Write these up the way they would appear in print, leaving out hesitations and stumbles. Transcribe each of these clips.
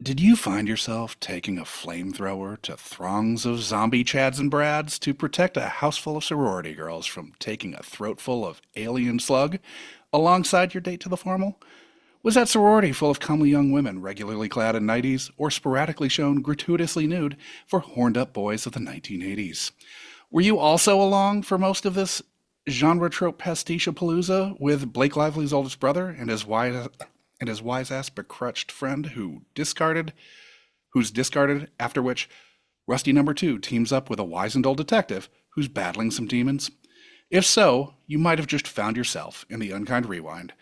Did you find yourself taking a flamethrower to throngs of zombie Chads and Brads to protect a house full of sorority girls from taking a throatful of alien slug alongside your date to the formal? Was that sorority full of comely young women regularly clad in nighties or sporadically shown gratuitously nude for horned up boys of the 1980s? Were you also along for most of this genre trope pastiche-palooza with Blake Lively's oldest brother and his wise ass becrutched friend who's discarded, after which Rusty number two teams up with a wizened old detective who's battling some demons? If so, you might have just found yourself in the Unkind Rewind,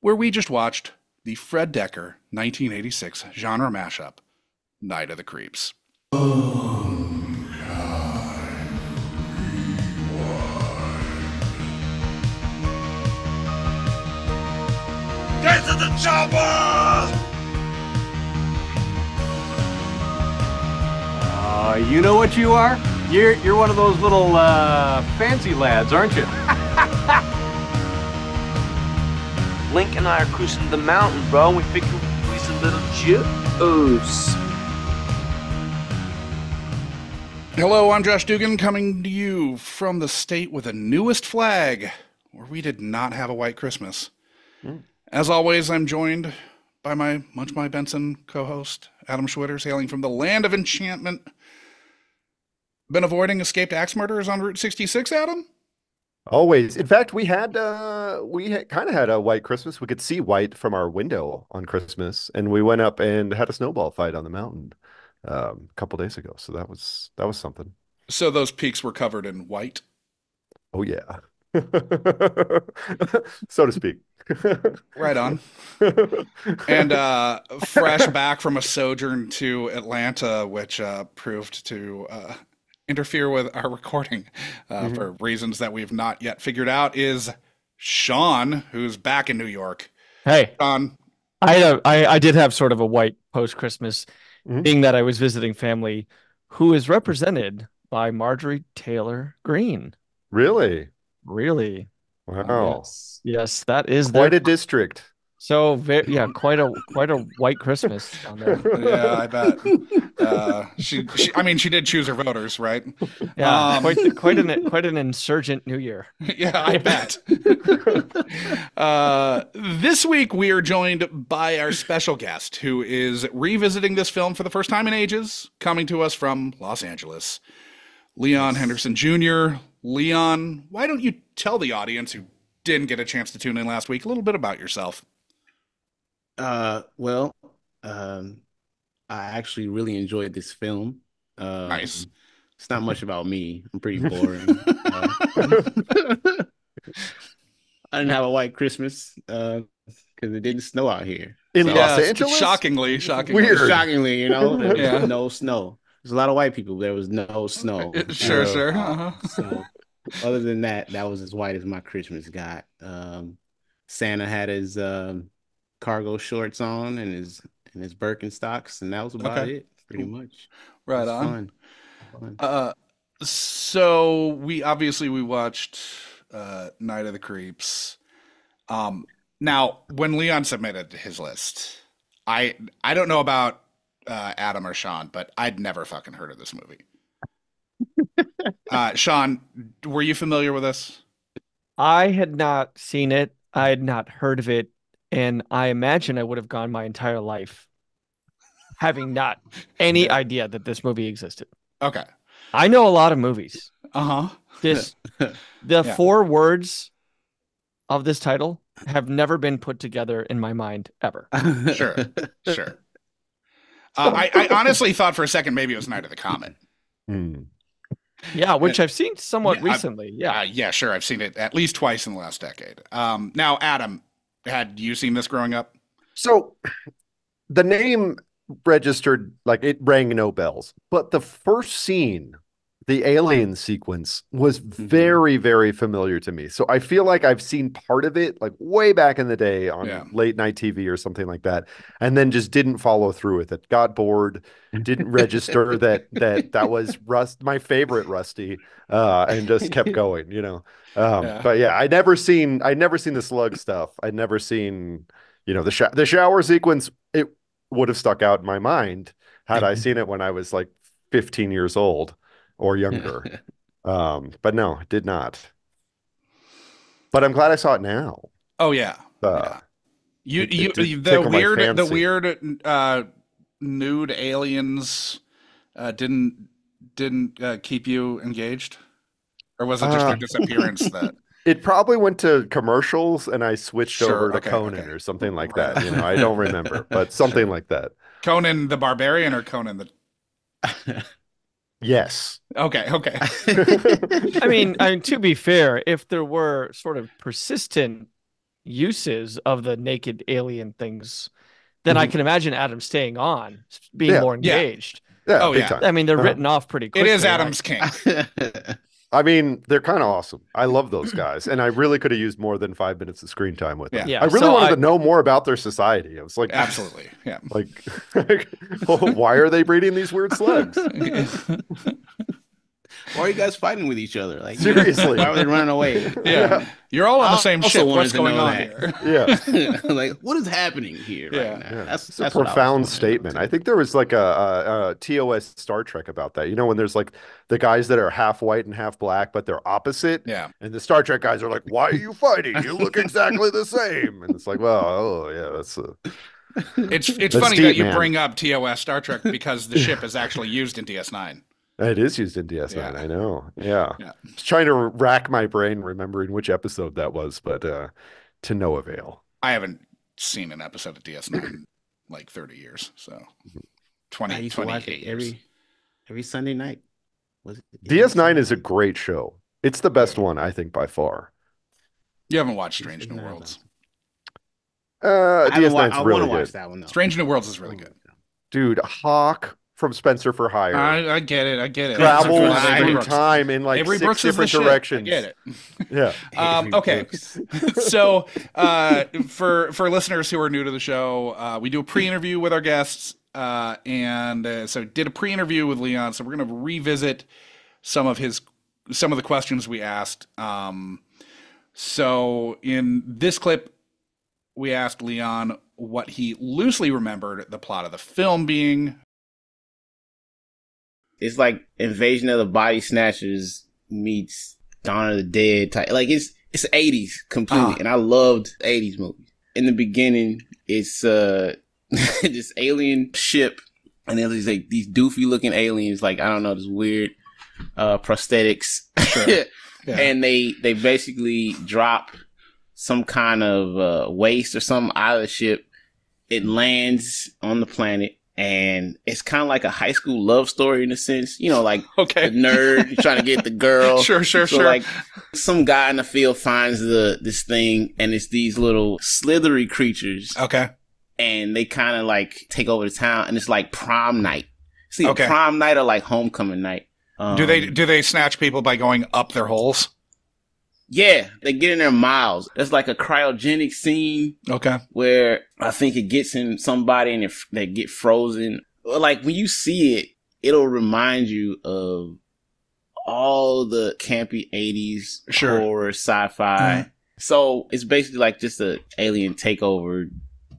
where we just watched the Fred Decker 1986 genre mashup, Night of the Creeps. Get to the chopper! You know what you are? You're one of those little fancy lads, aren't you? Link and I are cruising the mountain, bro. We figure we some little juice. Hello, I'm Josh Dugan, coming to you from the state with the newest flag, where we did not have a white Christmas. As always, I'm joined by my Munch My Benson co-host, Adam Schwitters, hailing from the land of enchantment. Been avoiding escaped axe murderers on Route 66, Adam? Always. In fact, we kind of had a white Christmas. We could see white from our window on Christmas, and we went up and had a snowball fight on the mountain a couple days ago. So that was something. So those peaks were covered in white? Oh yeah. So to speak. Right on. And fresh back from a sojourn to Atlanta, which proved to interfere with our recording for reasons that we've not yet figured out, is Sean, who's back in New York. Hey, Sean. I did have sort of a white post-Christmas, Mhm. being that I was visiting family who is represented by Marjorie Taylor Greene. Really? Really? Wow. Yes, that is Quite their a district. so very yeah, quite a white Christmas on there. Yeah, I bet. I mean, she did choose her voters, right? Yeah, quite an insurgent New Year. Yeah, I bet. This week we are joined by our special guest who is revisiting this film for the first time in ages, coming to us from Los Angeles. Leon Henderson Jr. Leon, why don't you tell the audience who didn't get a chance to tune in last week a little bit about yourself? Well, I actually really enjoyed this film. Nice. It's not much about me. I'm pretty boring. I didn't have a white Christmas because it didn't snow out here. In So- Los Angeles? Shockingly. Weird. Shockingly, there was Yeah. no snow. There's a lot of white people. There was no snow. Sure. So other than that, that was as white as my Christmas got. Santa had his cargo shorts on and his Birkenstocks, and that was about Okay. it, pretty much. It Right was on. fun. So we watched Night of the Creeps. Now when Leon submitted his list, I don't know about Adam or Sean, but I'd never fucking heard of this movie. Sean, were you familiar with this? I had not seen it. I had not heard of it, and I imagine I would have gone my entire life having not any idea that this movie existed. Okay. I know a lot of movies. Uh-huh. The Yeah. 4 words of this title have never been put together in my mind ever. Sure. I honestly thought for a second maybe it was Night of the Comet. Hmm. Yeah, which I've seen somewhat Yeah, recently. Yeah. Yeah, sure. I've seen it at least twice in the last decade. Now, Adam, had you seen this growing up? So the name registered, like it rang no bells, but the first scene, the alien sequence, was very, very familiar to me. So I feel like I've seen part of it like way back in the day on late night TV or something like that, and then just didn't follow through with it. Got bored, didn't register that was my favorite Rusty, and just kept going, But yeah, I'd never seen the slug stuff. I'd never seen, the shower sequence. would have stuck out in my mind had I seen it when I was like 15 years old or younger. But no, it did not. But I'm glad I saw it now. Oh yeah, Uh, yeah. You it did the tickle my weird nude aliens didn't keep you engaged, or was it just their Uh, disappearance that? it probably went to commercials and I switched over Sure. to Okay. Conan Okay. or something like Right. that. I don't remember, but something Sure. like that. Conan the Barbarian or Conan the? Yes. Okay. Okay. I mean, to be fair, if there were sort of persistent uses of the naked alien things, then I can imagine Adam staying on, being Yeah. more Yeah. engaged. Yeah, Oh big yeah. time. I mean, they're written off pretty It quickly. is Adam's kink. I mean, they're kind of awesome. I love those guys, and I really could have used more than 5 minutes of screen time with them. Yeah. Yeah, I really so wanted to know more about their society. I was like, Absolutely. Yeah. like, why are they breeding these weird slugs? Why are you guys fighting with each other? Like, Seriously. why are they running away? Yeah. You're all on the I same also ship. wanted What's to going know on that. here? Yeah. Like, what is happening here Yeah. right now? Yeah. That's It's a what I was profound wanting to know, statement. too. I think there was like a TOS Star Trek about that. When there's like the guys that are half white and half black, but they're opposite. Yeah. And the Star Trek guys are like, "Why are you fighting? You look exactly the same." And it's like, well, oh yeah, that's It's that's funny deep, that you man. bring up TOS Star Trek because the ship is actually used in DS9. It is used in DS9. Yeah. I know. Yeah. Yeah. I was trying to rack my brain remembering which episode that was, but to no avail. I haven't seen an episode of DS9 in like 30 years. So 20, I used to watch 28 it years. every Sunday night. Was it DS9 is a great show. It's the best one, I think, by far. You haven't watched Strange New Worlds. DS9's I really want to watch good. that one though. Strange New Worlds is really good. Dude, Hawk from Spencer for Hire I get it. I get it. travels That's Avery through Brooks. time in like Avery 6 Brooks is the different shit. directions. I get it. Yeah. Okay. So, for listeners who are new to the show, we do a pre-interview with our guests, and so did a pre-interview with Leon. So we're going to revisit some of the questions we asked. So in this clip, we asked Leon what he loosely remembered the plot of the film being. It's like Invasion of the Body Snatchers meets Dawn of the Dead type. Like it's 80s completely, and I loved 80s movies. In the beginning, it's this alien ship, and there's like these doofy looking aliens, like I don't know, this weird prosthetics, Sure. Yeah. and they basically drop some kind of waste or something out of the ship. It lands on the planet, and it's kind of like a high school love story in a sense. Like Okay. the nerd trying to get the girl. Sure. So like some guy in the field finds this thing, and it's these little slithery creatures, Okay. and they kind of like take over the town, and it's like prom night. See, Okay. prom night or like homecoming night. Do they snatch people by going up their holes? Yeah, they get in their mouths. There's like a cryogenic scene Okay. where I think it gets in somebody and they get frozen. Like when you see it, it'll remind you of all the campy 80s Sure. horror sci-fi. So it's basically like just a alien takeover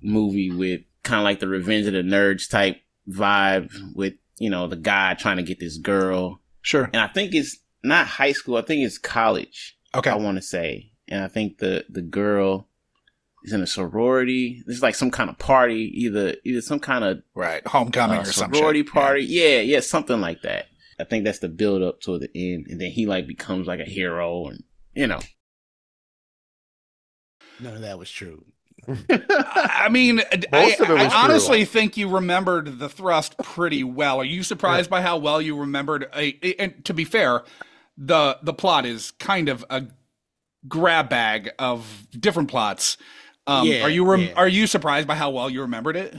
movie with kind of like the Revenge of the Nerds type vibe with, the guy trying to get this girl. Sure. And I think it's not high school. I think it's college. Okay. I want to say. And I think the girl is in a sorority. There's like some kind of party, either some kind of Right. Homecoming or some sorority shit. party. Yeah, something like that. I think that's the build up to the end, and then he like becomes like a hero, and none of that was true. I mean, Most of it I was honestly true. think you remembered the thrust pretty well. Are you surprised by how well you remembered? And to be fair, the plot is kind of a grab bag of different plots. Are you surprised by how well you remembered it?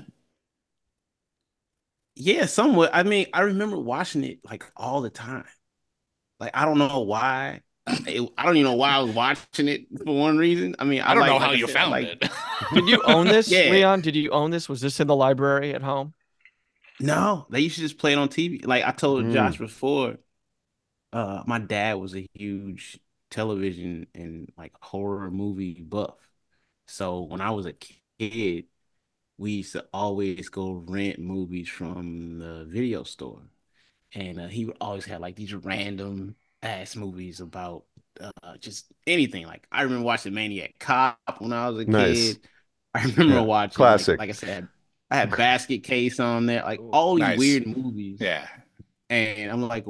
Yeah, somewhat. I mean, I remember watching it like all the time. Like I don't know why. I don't even know why I was watching it for one reason. I mean, I don't know like how I you said, found like, it. Did you own this, Yeah. Leon? Did you own this? Was this in the library at home? No, they used to just play it on TV. Like I told Josh before, my dad was a huge television and like horror movie buff. So when I was a kid, we used to always go rent movies from the video store, and he would always have like these random ass movies about just anything. Like I remember watching Maniac Cop when I was a Nice. kid. I remember Yeah. watching Classic. like I said, I had Basket Case on there, like all these Nice. weird movies. Yeah. And I'm like,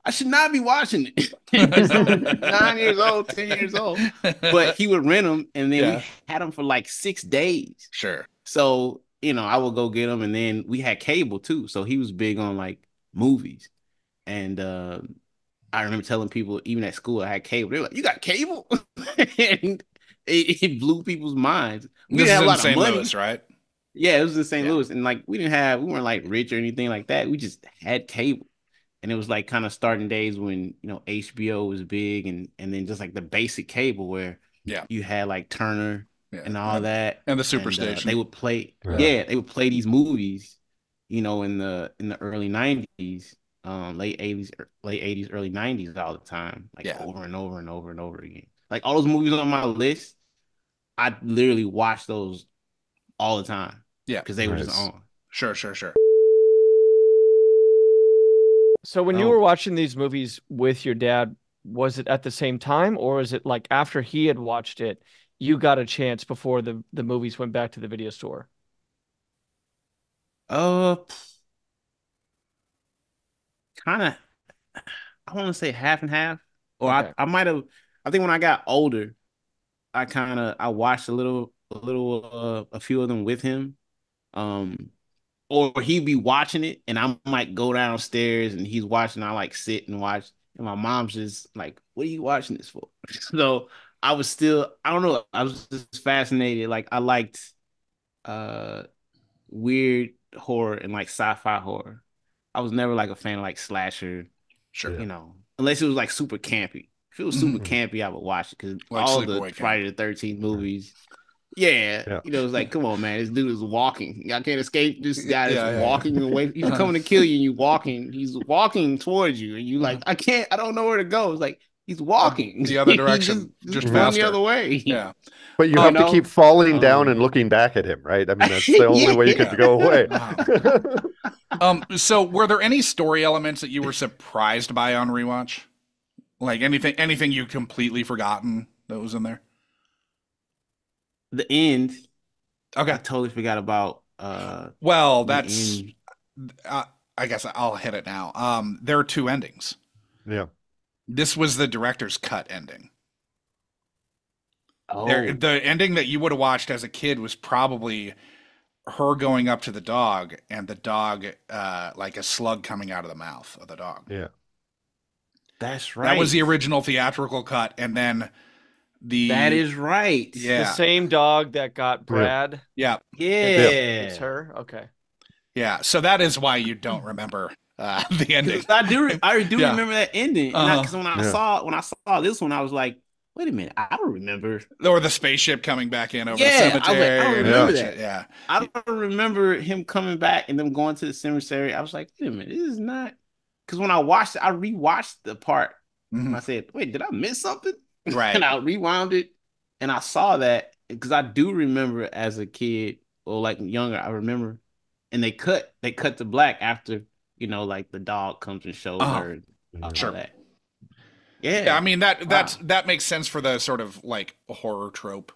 I should not be watching it. I'm 9 years old, 10 years old. But he would rent them, and then we had them for like 6 days. Sure. So, I would go get them, and then we had cable too. So he was big on like movies. And I remember telling people, even at school, I had cable. They were like, "You got cable?" And it blew people's minds. We This didn't is have a in lot St. of money. Louis, right? Yeah, it was in St. Louis. And like we weren't like rich or anything like that. We just had cable. And it was like kind of starting days when, HBO was big, and then just like the basic cable where you had like Turner and all that. And the Superstation. They would play they would play these movies, in the early 90s, late 80s, early 90s all the time. Like over and over and over and over again. Like all those movies on my list, I literally watched those all the time. Yeah. Because they were just on. Sure. So when you were watching these movies with your dad, was it at the same time, or is it like after he had watched it, you got a chance before the movies went back to the video store? Kind of, I want to say half and half. Or Okay. I might have, I think when I got older, I watched a few of them with him. Or he'd be watching it, and I might go downstairs and he's watching. I like sit and watch, and my mom's just like, "What are you watching this for?" So I don't know. I was just fascinated. Like I liked weird horror and like sci-fi horror. I was never like a fan of like slasher, Sure. Unless it was like super campy. If it was super campy, I would watch it because Like all Sleepaway the Friday the 13th movies. Yeah. It's like, come on, man. This dude is walking. I can't escape this guy that's walking away. He's coming to kill you, and you walking. He's walking towards you, and you like, I don't know where to go. It's like he's walking the other direction, just run faster. the other way. Yeah. But you have to keep falling down and looking back at him, right? I mean, that's the only way you could go away. So were there any story elements that you were surprised by on rewatch? Like anything you completely forgotten that was in there? The end. Okay. I totally forgot about well, that's I guess I'll hit it now. There are two endings. Yeah. This was the director's cut ending. Oh. The ending that you would have watched as a kid was probably her going up to the dog and the dog like a slug coming out of the mouth of the dog. Yeah. That's right. That was the original theatrical cut, and then that is right. Yeah. The same dog that got Brad. Yeah. It's her. Okay. Yeah. So that is why you don't remember the ending. I do remember that ending. Because when I saw this one, I was like, wait a minute, I don't remember. Or the spaceship coming back in over the cemetery. I don't remember that. Yeah. I don't remember him coming back and them going to the cemetery. I was like, wait a minute, this is not. Because when I watched it, I rewatched the part. And I said, wait, did I miss something? Right. And I rewound it, and I saw that because I do remember as a kid or like younger, I remember, and they cut to black after like the dog comes and shows her all sure. that. Yeah, I mean that makes sense for the sort of like horror trope,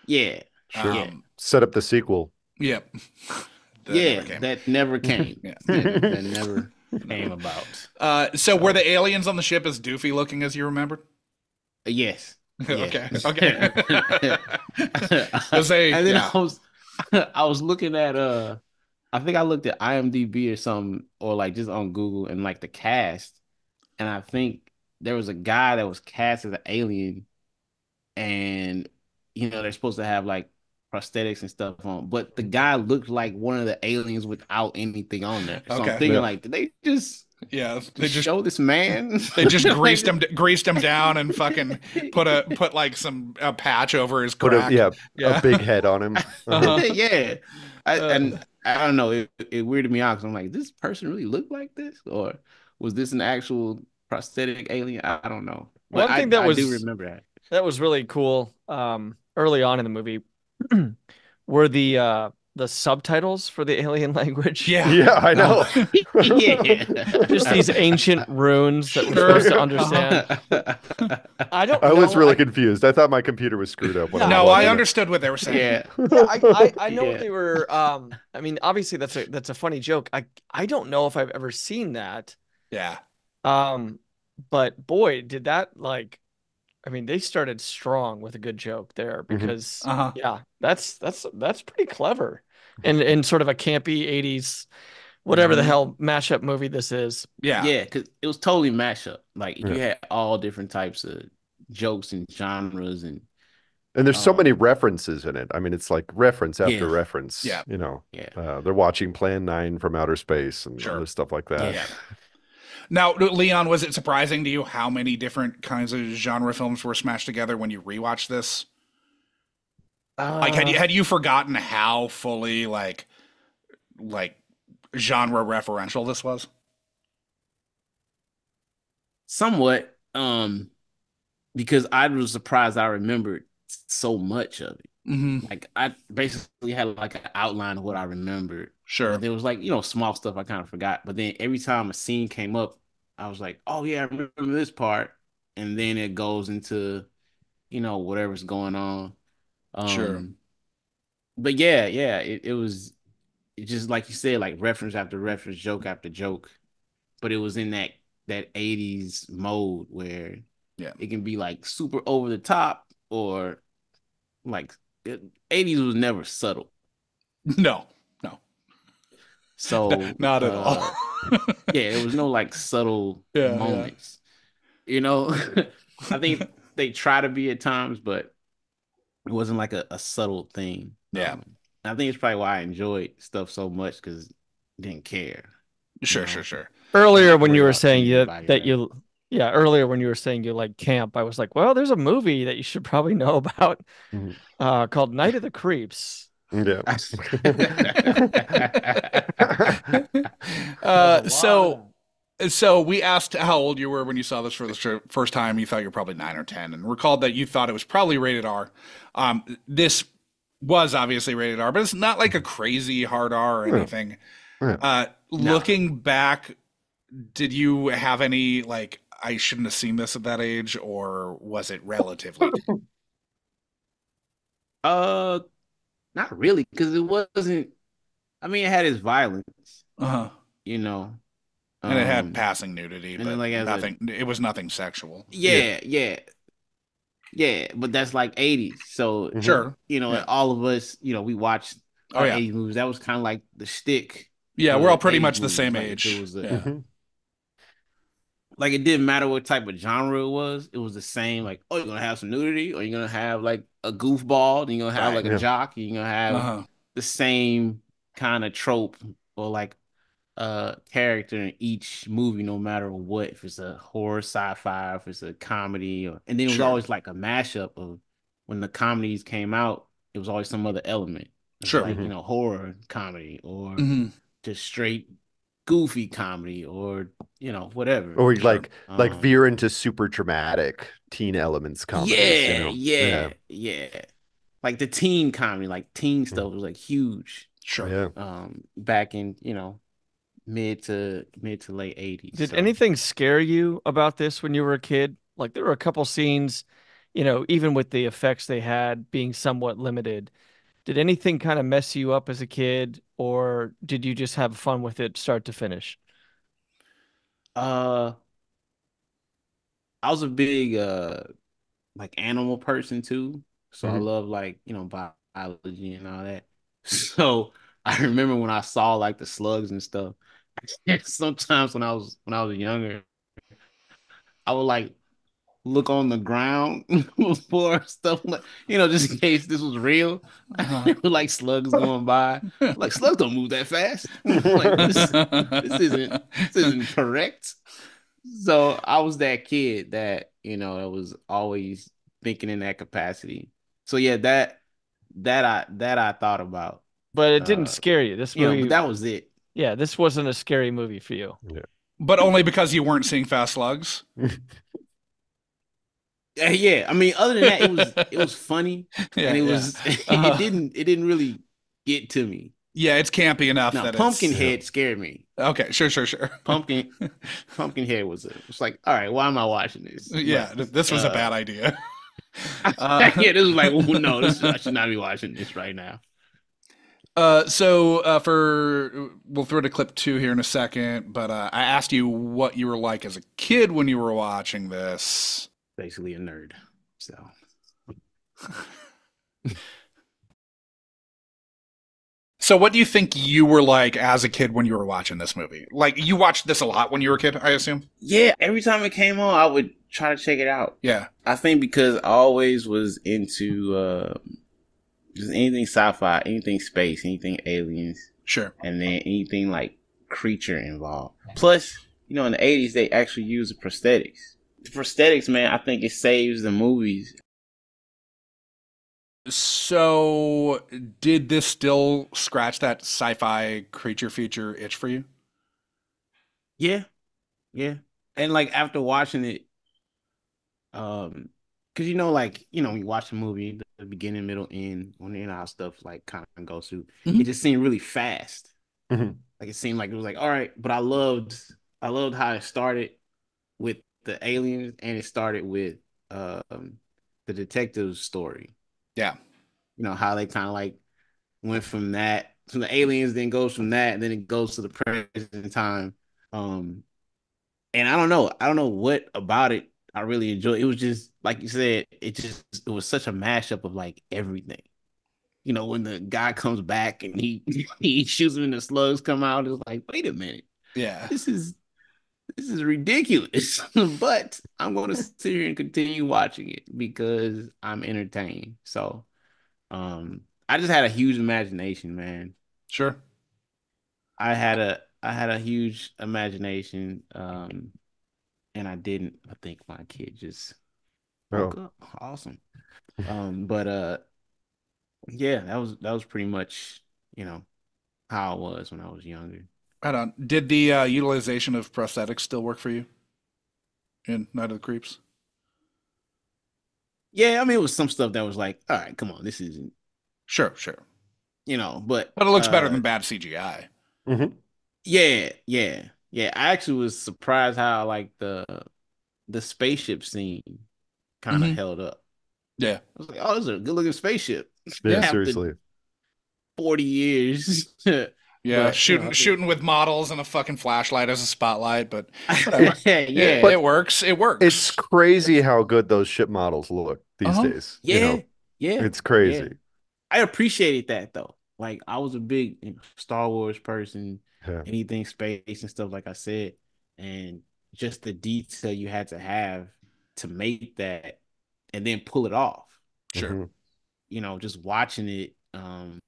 Yeah, sure. Set up the sequel. Yep. That never came. that never came about. So were the aliens on the ship as doofy looking as you remembered? Yes. Okay. And then I was looking at I think I looked at IMDb or something, or like just on Google, and like the cast, and I think there was a guy that was cast as an alien, and they're supposed to have like prosthetics and stuff on, but the guy looked like one of the aliens without anything on there. So I'm thinking like, did they just show this man? They just greased him down and fucking put like a patch over his crack. A big head on him. Yeah. And I don't know, it weirded me out because I'm like, this person really look like this, or was this an actual prosthetic alien? I don't know. But I do remember that. That was really cool. Early on in the movie, were the subtitles for the alien language. Yeah. Yeah, I know. Yeah. Just these ancient runes that we're supposed to understand. I don't I was know. really confused. I thought my computer was screwed up when I was No, I watching it. understood what they were saying. Yeah. I know what Yeah. they were. I mean, obviously that's a funny joke. I don't know if I've ever seen that. Yeah. But boy, did that like. I mean, they started strong with a good joke there Mhm. because Uh-huh. yeah, that's pretty clever. And sort of a campy 80s whatever the hell mashup movie this is. Yeah. Yeah, because it was totally mashup. Like Yeah. you had all different types of jokes and genres, and And there's so many Um, references in it. I mean, it's like reference after Yeah. reference. Yeah. You know, yeah, they're watching Plan 9 from outer space and Sure. other stuff like that. yeah. Now, Leon, was it surprising to you how many different kinds of genre films were smashed together when you rewatched this? Like, had you forgotten how fully like genre referential this was? Somewhat, because I was surprised I remembered so much of it. Mm-hmm. Like I basically had like an outline of what I remembered. Sure. But there was like, small stuff I kind of forgot. But then every time a scene came up, I was like, oh yeah, I remember this part. And then it goes into, whatever's going on. Sure. But yeah, it was just like you said, like reference after reference, joke after joke. But it was in that 80s mode where Yeah. it can be like super over the top or like 80s was never subtle. No. So Not at all. Yeah, there was no like subtle Yeah, yeah. moments. I think they try to be at times, but it wasn't like a subtle thing. Yeah. I think it's probably why I enjoyed stuff so much because I didn't care. Sure. Earlier when you Worry were about saying anybody, earlier when you were saying you like camp, I was like, well, there's a movie that you should probably know about Mhm. called Night of the Creeps. Yeah. So we asked how old you were when you saw this for the first time. You thought you were probably 9 or 10, and recalled that you thought it was probably rated R. This was obviously rated R, but it's not like a crazy hard R or anything. Yeah. Looking back, did you have any like I shouldn't have seen this at that age, or was it relatively? Not really, because it wasn't. I mean, it had its violence, Uh-huh. And it had Um, passing nudity, and but then, like, as a- nothing. It was nothing sexual. yeah. But that's like 80s. So Mhm. Sure. and all of us, we watched Oh, yeah. 80s movies. That was kind of like the shtick. Yeah, for we're all pretty 80s much the movies. same Like, age. it was Yeah. Mhm. like it didn't matter what type of genre it was. It was the same. Like, oh, you're gonna have some nudity, or you're gonna have like a goofball, and you're gonna have Right. like a Yeah. jock, and you're gonna have Uh-huh. the same kind of trope or like character in each movie, no matter what. If it's a horror, sci-fi, if it's a comedy, and then it was Sure. always like a mashup of when the comedies came out. It was always some other element. It was Sure. like Mhm. horror comedy or Mhm. just straight goofy comedy or whatever. Or you like Um, veer into super dramatic teen elements comedies. yeah. Like the teen comedy, like teen stuff was like huge. Sure. Yeah. Back in mid to late 80s. Did So, anything scare you about this when you were a kid? Like there were a couple scenes, even with the effects they had being somewhat limited. Did anything kind of mess you up as a kid, or did you just have fun with it start to finish? I was a big like animal person too. So I Mhm. love like biology and all that. So I remember when I saw like the slugs and stuff. Sometimes when I was younger, I would like look on the ground for stuff like just in case this was real. Like slugs going by. Like slugs don't move that fast. Like this isn't correct. So I was that kid that that was always thinking in that capacity. So yeah, that I thought about. But it didn't scare you. This movie, But that was it. yeah, this wasn't a scary movie for you. But only because you weren't seeing fast slugs. Yeah, I mean, other than that, it was funny, Yeah, and yeah. it didn't really get to me. Yeah, it's campy enough Now, that it's Pumpkinhead scared me. okay. Sure, sure, sure. Pumpkin Pumpkinhead was like, all right, why am I watching this? Yeah, But this was a bad idea. yeah, this was like, well, no, I should not be watching this right now. For we'll throw to clip 2 here in a second, but I asked you what you were like as a kid when you were watching this. Basically a nerd. So So, what do you think you were like as a kid when you were watching this movie? Like, you watched this a lot when you were a kid, I assume? yeah, every time it came on, I would try to check it out. Yeah. I think because I always was into just anything sci-fi, anything space, anything aliens, Sure. and then anything like creature involved. Plus, in the 80s, they actually used the prosthetics. The prosthetics, man, I think it saves the movies. So, did this still scratch that sci-fi creature feature itch for you? Yeah, yeah. And like after watching it, because when you watch a movie, the beginning, middle, end, when how stuff like kind of goes through, Mhm. it just seemed really fast. Mhm. Like it seemed like it was like, all right, but I loved how it started with the aliens and it started with the detective's story. Yeah. How they kind of like went from the aliens, then goes from that, and then it goes to the present time. And I don't know what about it I really enjoyed. It was just like you said, it was such a mashup of like everything. When the guy comes back and he he shoots him and the slugs come out, it's like, wait a minute, Yeah. this is ridiculous. But I'm going to sit here and continue watching it because I'm entertained. So, I just had a huge imagination, man. Sure. I had a huge imagination, and I didn't. I think my kid just woke Oh. up. Awesome. But yeah, that was pretty much how I was when I was younger. Right on. Did the utilization of prosthetics still work for you in Night of the Creeps? Yeah, I mean, it was some stuff that was like, all right, come on, this isn't, Sure, sure. but But it looks better than bad CGI. Mhm. yeah, yeah, yeah. I actually was surprised how like the spaceship scene kind of Mhm. held up. Yeah. I was like, oh, this is a good looking spaceship. Yeah, After seriously. 40 years. Yeah, But shooting with models and a fucking flashlight as a spotlight, but whatever. yeah, It works. It works. It's crazy how good those ship models look these Uh-huh. days. yeah, yeah. It's crazy. Yeah. I appreciated that though. Like I was a big Star Wars person, Yeah. anything space and stuff, like I said, and just the detail you had to have to make that and then pull it off. Sure. Mhm. Just watching it. I'm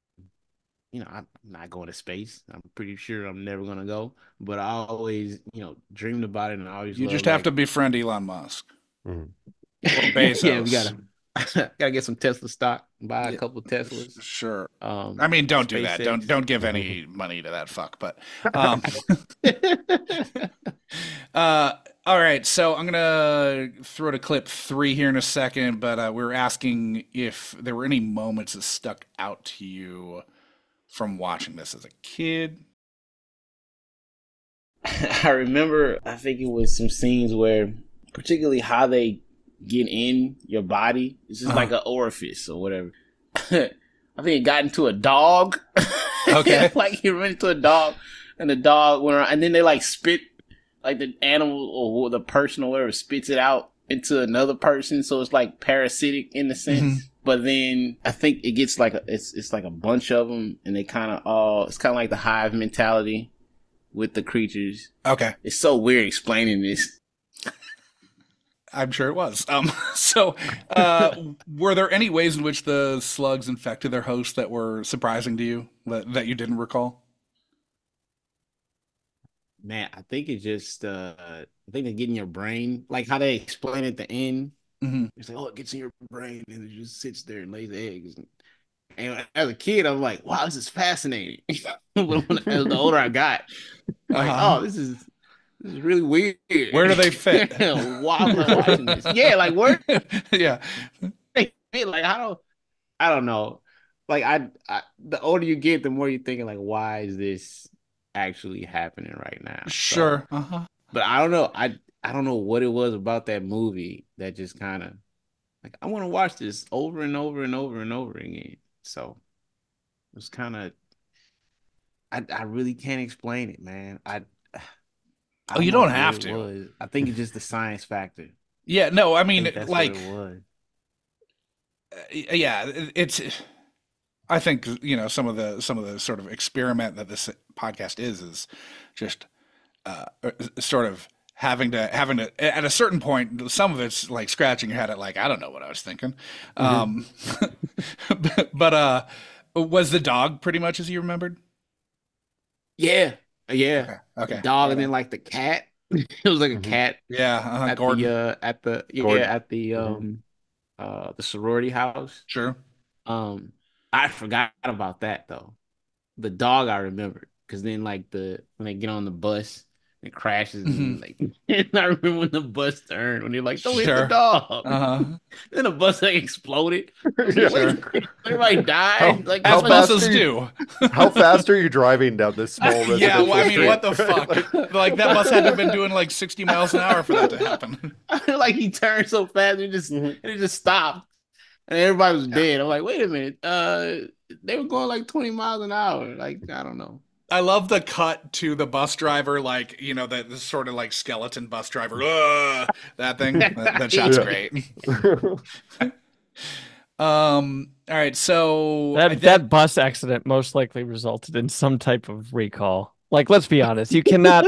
not going to space. I'm pretty sure I'm never gonna go, but I always, dreamed about it, and I always You loved, just have like, to befriend Elon Musk Mhm. or Bezos. yeah, we gotta get some Tesla stock, buy a Yeah. couple of Teslas. Sure. I mean, don't do that. SpaceX. Don't give any money to that fuck. But all right. So I'm gonna throw to clip 3 here in a second. But we were asking if there were any moments that stuck out to you from watching this as a kid. I remember, I think it was some scenes where, particularly how they get in your body, it's just like an orifice or whatever. I think it got into a dog. Okay. Like he ran into a dog, and the dog went around, and then they like spit, like the animal or the person or whatever spits it out into another person, so it's like parasitic in a sense. Mhm. But then I think it gets like it's like a bunch of them, and they kind of all, it's kind of like the hive mentality with the creatures. Okay. It's so weird explaining this. I'm sure it was. So, were there any ways in which the slugs infected their host that were surprising to you that you didn't recall? Man, I think it just I think they get in your brain, like how they explain at the end. Mm-hmm. It's like, oh, it gets in your brain and it just sits there and lays eggs. And as a kid, I'm like, wow, this is fascinating. But as the older I got, like, oh, this is This is really weird. Where do they fit? Why am I watching this? Yeah, like where Yeah. they fit? Like I don't know. Like I the older you get, the more you're thinking like, why is this actually happening right now? Sure. So, but I don't know. I don't know what it was about that movie that just kind of like I want to watch this over and over and over and over again. So it was kind of I really can't explain it, man. Oh, you know don't what have it to. was. I think it's just the science factor. Yeah, no, I mean, think that's like, what it was. yeah, it's. I think some of the sort of experiment that this podcast is just sort of having to at a certain point. Some of it's like scratching your head at like I don't know what I was thinking, but was the dog pretty much as you remembered? Yeah. Okay. The dog and then like the cat. It was like a cat. Yeah, At Gordon. the sorority house. Sure. I forgot about that though. The dog I remembered because then like when they get on the bus it crashes and like and I remember when the bus turned when they're like don't hit the dog. Then the bus like exploded. Everybody died. Like as buses do. How fast are you driving down this small residential Yeah, well, I mean, street? what the fuck? Like that bus had to have been doing like 60 miles an hour for that to happen. Like he turned so fast and it just stopped. And everybody was dead. I'm like, wait a minute. They were going like 20 miles an hour. Like, I don't know. I love the cut to the bus driver, like, the sort of like skeleton bus driver. That thing. That shot's great. All right, so that bus accident most likely resulted in some type of recall. Like, let's be honest, you cannot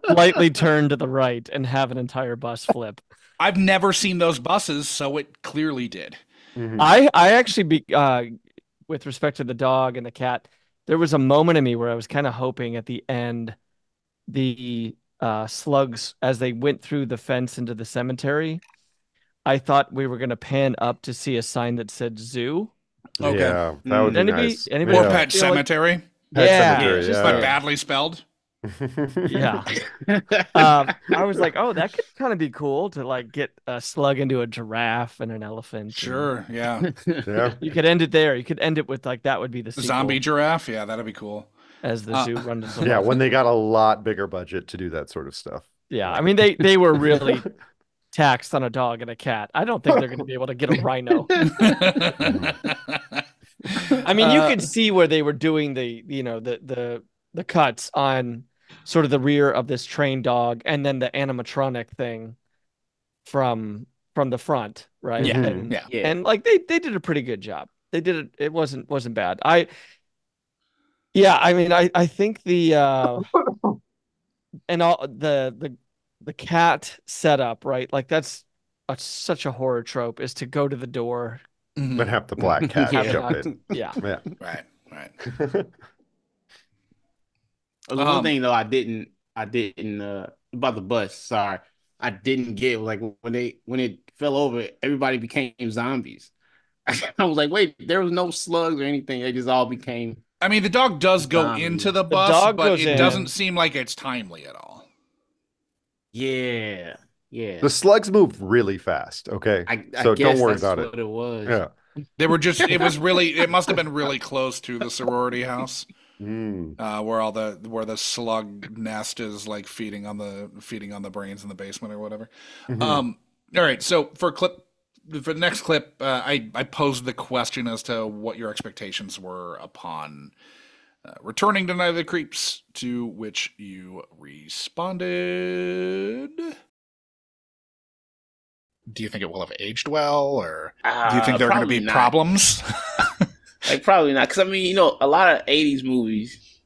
lightly turn to the right and have an entire bus flip. I've never seen those buses, so it clearly did. Mm-hmm. I actually with respect to the dog and the cat, there was a moment in me where I was kind of hoping at the end the slugs as they went through the fence into the cemetery, I thought we were going to pan up to see a sign that said zoo. Okay. Yeah, that would be nice. Anybody or Pet Cemetery. Like, Pet Cemetery, yeah. But badly spelled. Yeah. I was like, oh, that could kind of be cool to like get a slug into a giraffe and an elephant. Sure, yeah. You could end it there. You could end it with like that would be the sequel. Zombie giraffe. Yeah, that'd be cool. As the zoo runs into yeah, when they got a lot bigger budget to do that sort of stuff. Yeah, I mean they were really taxed on a dog and a cat. I don't think they're going to be able to get a rhino. I mean, you could see where they were doing the cuts on sort of the rear of this trained dog and then the animatronic thing from the front, right? Yeah. And like they did a pretty good job. They did it. It wasn't bad. I think the and all the cat setup, right? Like that's such a horror trope is to go to the door and have the black cat jump in. Yeah. Right. One thing though I didn't about the bus. Sorry, I didn't get like when it fell over, everybody became zombies. I was like, wait, there was no slugs or anything. They just all became. I mean, the dog does go zombies. into the bus, but it doesn't seem like it's timely at all. Yeah. The slugs move really fast. Okay, so don't worry about it. What it was. Yeah. They were just. It must have been really close to the sorority house, where the slug nest is, like feeding on the brains in the basement or whatever. All right, so for the next clip, I posed the question as to what your expectations were upon returning to Night of the Creeps, to which you responded. Do you think it will have aged well, or do you think there are going to be problems? Like, probably not. Because, I mean, a lot of 80s movies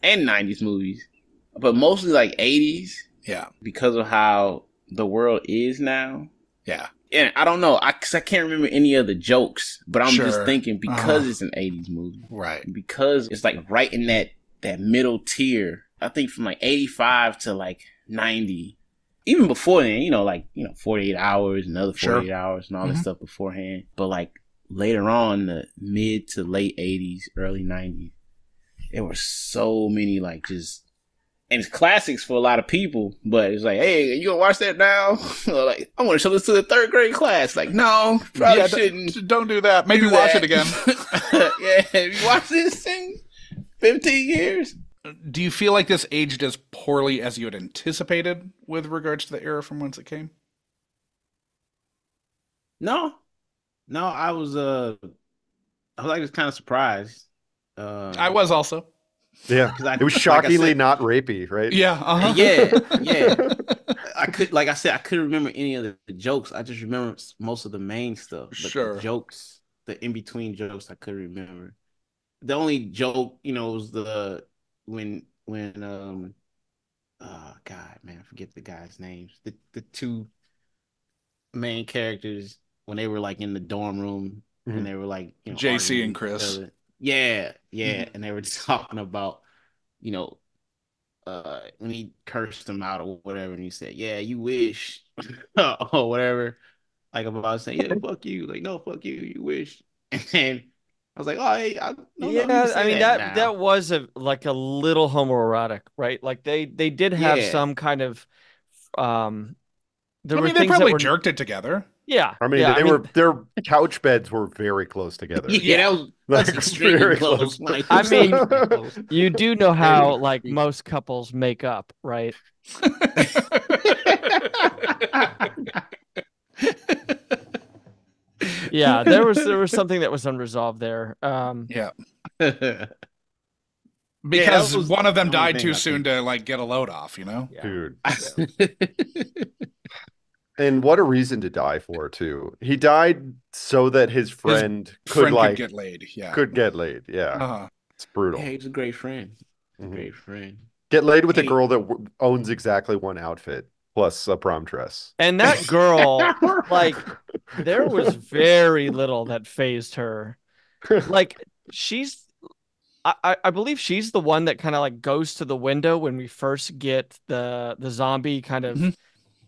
and 90s movies, but mostly like 80s. Yeah. Because of how the world is now. Yeah. And I don't know, because I can't remember any of the jokes, but I'm just thinking because it's an 80s movie. Right. Because it's like right in that middle tier. I think from like 85 to like 90. Even before then, 48 hours, another 48 hours and all that stuff beforehand. But like later on, the mid to late 80s, early 90s, there were so many like just and it's classics for a lot of people. But it's like, hey, you gonna watch that now? Like, I want to show this to the third grade class. Like, no, probably shouldn't. Don't do that. Maybe watch it again. Yeah, have you watched this in 15 years? Do you feel like this aged as poorly as you had anticipated with regards to the era from whence it came? No, I was like just kind of surprised. I was also. Yeah, it was shockingly not rapey, right? Yeah, yeah. I couldn't remember any of the jokes. I just remember most of the main stuff. But sure. The jokes, the in between jokes, I couldn't remember. The only joke, was when God, man, I forget the guys' names. The two main characters when they were like in the dorm room and they were like, JC and Chris. Yeah, and they were talking about, when he cursed them out or whatever, and he said, "Yeah, you wish," or whatever, like about saying, "Yeah, fuck you," like, "No, fuck you, you wish," and I was like, "Oh, hey, I mean that was a little homoerotic, right? Like they did have some kind of they probably jerked it together. Yeah. I mean, their couch beds were very close together. Yeah, that's extremely close. I mean, you do know how like most couples make up, right? Yeah, there was something that was unresolved there. Yeah. Because one of them died too soon to like get a load off, Yeah. Dude. And what a reason to die for, too. He died so that his friend could get laid. Yeah. Could get laid. Yeah. Uh-huh. It's brutal. Yeah, he's a great friend. Great friend. Get laid with a girl that owns exactly one outfit plus a prom dress. And that girl, like, there was very little that fazed her. Like, I believe she's the one that kind of like goes to the window when we first get the zombie kind of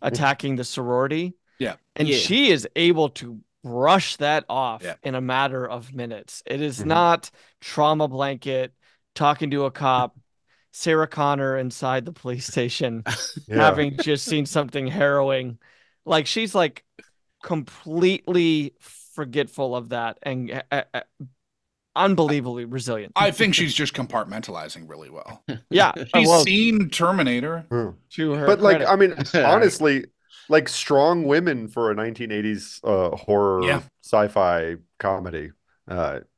attacking the sorority. Yeah. And she is able to brush that off in a matter of minutes. It is not trauma blanket, talking to a cop, Sarah Connor inside the police station, having just seen something harrowing. Like, she's like completely forgetful of that and unbelievably resilient. I think she's just compartmentalizing really well. Yeah. She's seen Terminator. To her but credit. like, I mean, honestly, like strong women for a 1980s horror sci-fi comedy.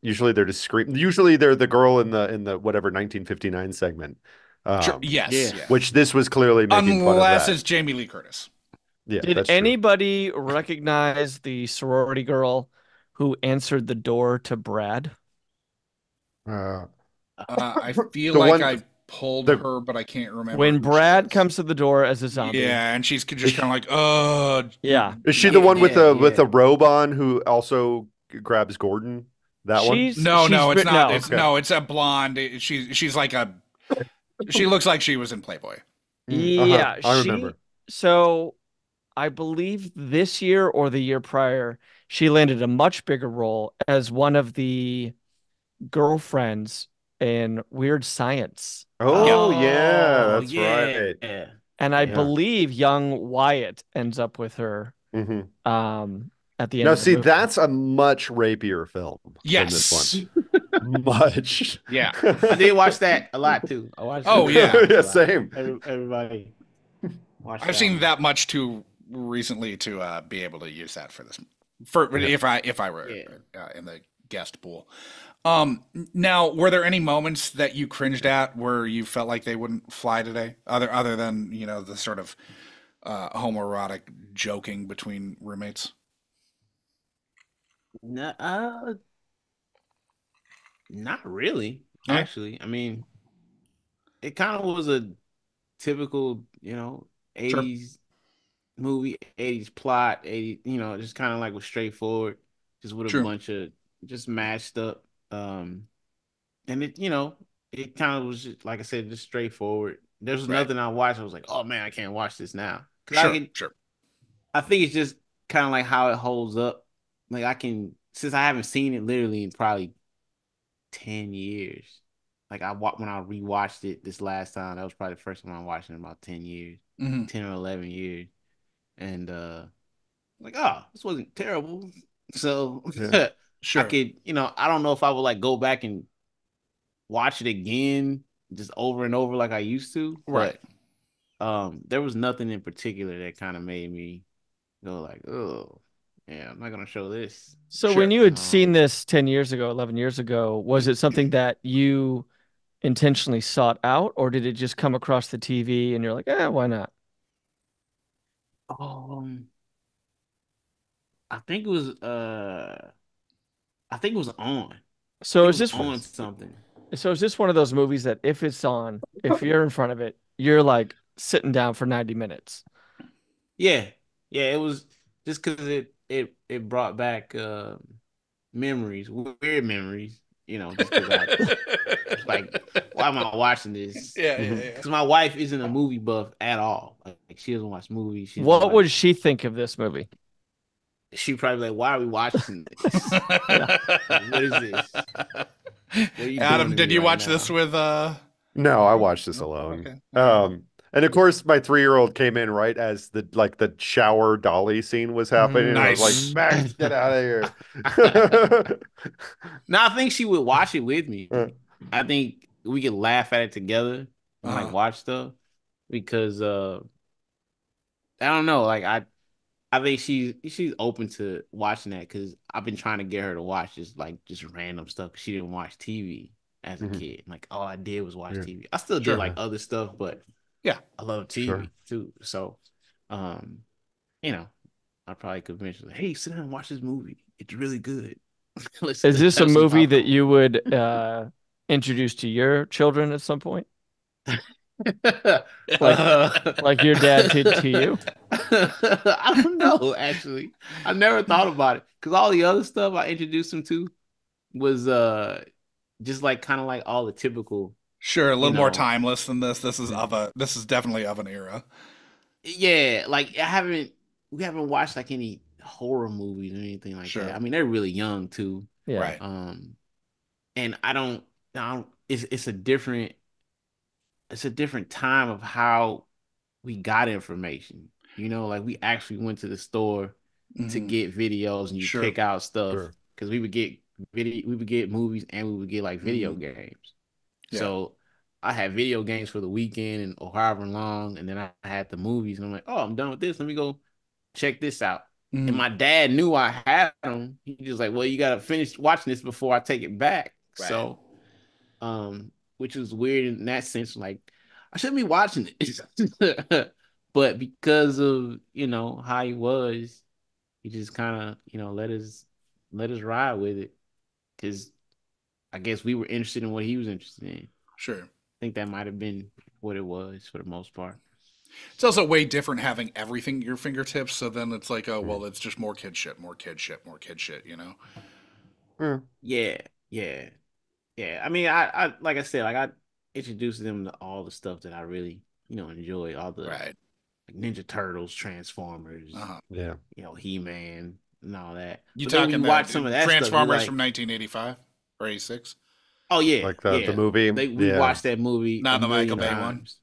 Usually they're discreet. Usually they're the girl in the whatever 1959 segment. Sure. Yes. Which this was clearly making fun of unless that. it's Jamie Lee Curtis. Yeah. Did anybody recognize the sorority girl who answered the door to Brad? I feel like I pulled her, but I can't remember. When Brad comes to the door as a zombie. Yeah, and she's just kind of like, oh. Yeah. Is she the one with the robe on who also grabs Gordon? That one? No, it's not. No, it's a blonde. She's like she looks like she was in Playboy. Yeah. I remember. So I believe this year or the year prior, she landed a much bigger role as one of the girlfriends in Weird Science. Oh, yeah, that's right. Yeah. And I believe young Wyatt ends up with her at the end of the movie. That's a much rapier film than this one. Much. Yeah. I did watch that a lot, too. I watched yeah, same. Everybody watched I've seen that much too recently to be able to use that for this. If I were in the guest pool. Now, were there any moments that you cringed at where you felt like they wouldn't fly today, other than the sort of homoerotic joking between roommates? Not really. Actually, I mean, it kind of was a typical, 80s movie, 80s plot, 80, just kind of like was straightforward, just with a bunch of just mashed up. And it, it kind of was just, like I said, just straightforward. There was nothing I watched. I was like, oh man, I can't watch this now. Sure. I think it's just kind of like how it holds up. Like since I haven't seen it literally in probably 10 years, like when I rewatched it this last time, that was probably the first time I watched it in about 10 years, Mhm. 10 or 11 years, and like, oh, this wasn't terrible. So Yeah. I Sure. could, I don't know if I would like go back and watch it again just over and over like I used to, Right. but there was nothing in particular that kind of made me go like, oh, yeah, I'm not gonna show this. So when Sure. you had seen Um, this 10 years ago, 11 years ago, was it something that you intentionally sought out, or did it just come across the TV and you're like, why not? um, I think it was I think it was on. I So think it is was this on something. so is this one of those movies that if it's on, if you're in front of it, you're like sitting down for 90 minutes? Yeah, yeah, it was just because it brought back memories, weird memories. Just because I was like, why am I watching this? Yeah, yeah, Mhm. yeah. Because my wife isn't a movie buff at all. Like she doesn't watch movies. She doesn't What watch. would she think of this movie? She probably like, why are we watching this? Yeah. Like, what is this? What are you doing Adam, to did me you right watch this now? with No, I watched this No? alone. Okay. All right. And of course, my 3-year-old came in right as the shower dolly scene was happening, and I was like, Nice. Max, get out of here. No, I think she would watch it with Uh, me. I think we could laugh at it together and like Uh-huh. watch stuff because I don't know, like I think she's open to watching that because I've been trying to get her to watch just random stuff 'cause she didn't watch TV as a mhm. kid. Like all I did was watch Yeah, TV. I still did Sure. like other stuff, but Yeah. I love sure. TV too. So, um, you know, I probably could mention, hey, sit down and watch this movie. It's really good. Is Let's this a have some movie that popcorn. you would introduce to your children at some point? Like like your dad did to you? I don't know, actually. I never thought about it because all the other stuff I introduced him to was just like kind of like all the typical, Sure, a you little more know. timeless than this. This is definitely of an era. Yeah, like we haven't watched like any horror movies or anything like that. Sure. I mean, they're really young too. Yeah. Right. And I don't it's a different time of how we got information. Like we actually went to the store to Hmm. get videos and you Sure. pick out stuff Sure. because we would get movies and we would get like video Mhm. games. Yeah. So I had video games for the weekend and or however long, and then I had the movies, and I'm like, oh, I'm done with this. Let me go check this out. And Mhm. my dad knew I had them. He just like, well, you gotta finish watching this before I take it back. Right. So, which was weird in that sense. Like, I shouldn't be watching it, but because of how he was, he just kind of let us ride with it because I guess we were interested in what he was interested in. Sure. Think that might have been what it was for the most part. It's also way different having everything at your fingertips. So then it's like, oh Mm. well, it's just more kid shit, more kid shit, more kid shit. You know. Yeah. Yeah, yeah, yeah. I mean, I like I said, like I introduced them to all the stuff that I really, enjoy. All the Right. like Ninja Turtles, Transformers, Uh huh. Yeah. He-Man, and all that. You But then when talking you that watch some of that stuff, you're Transformers like, from 1985 or 86? oh yeah, Like the yeah. movie. We Yeah. watched that movie a Not the Michael million Bay one. times.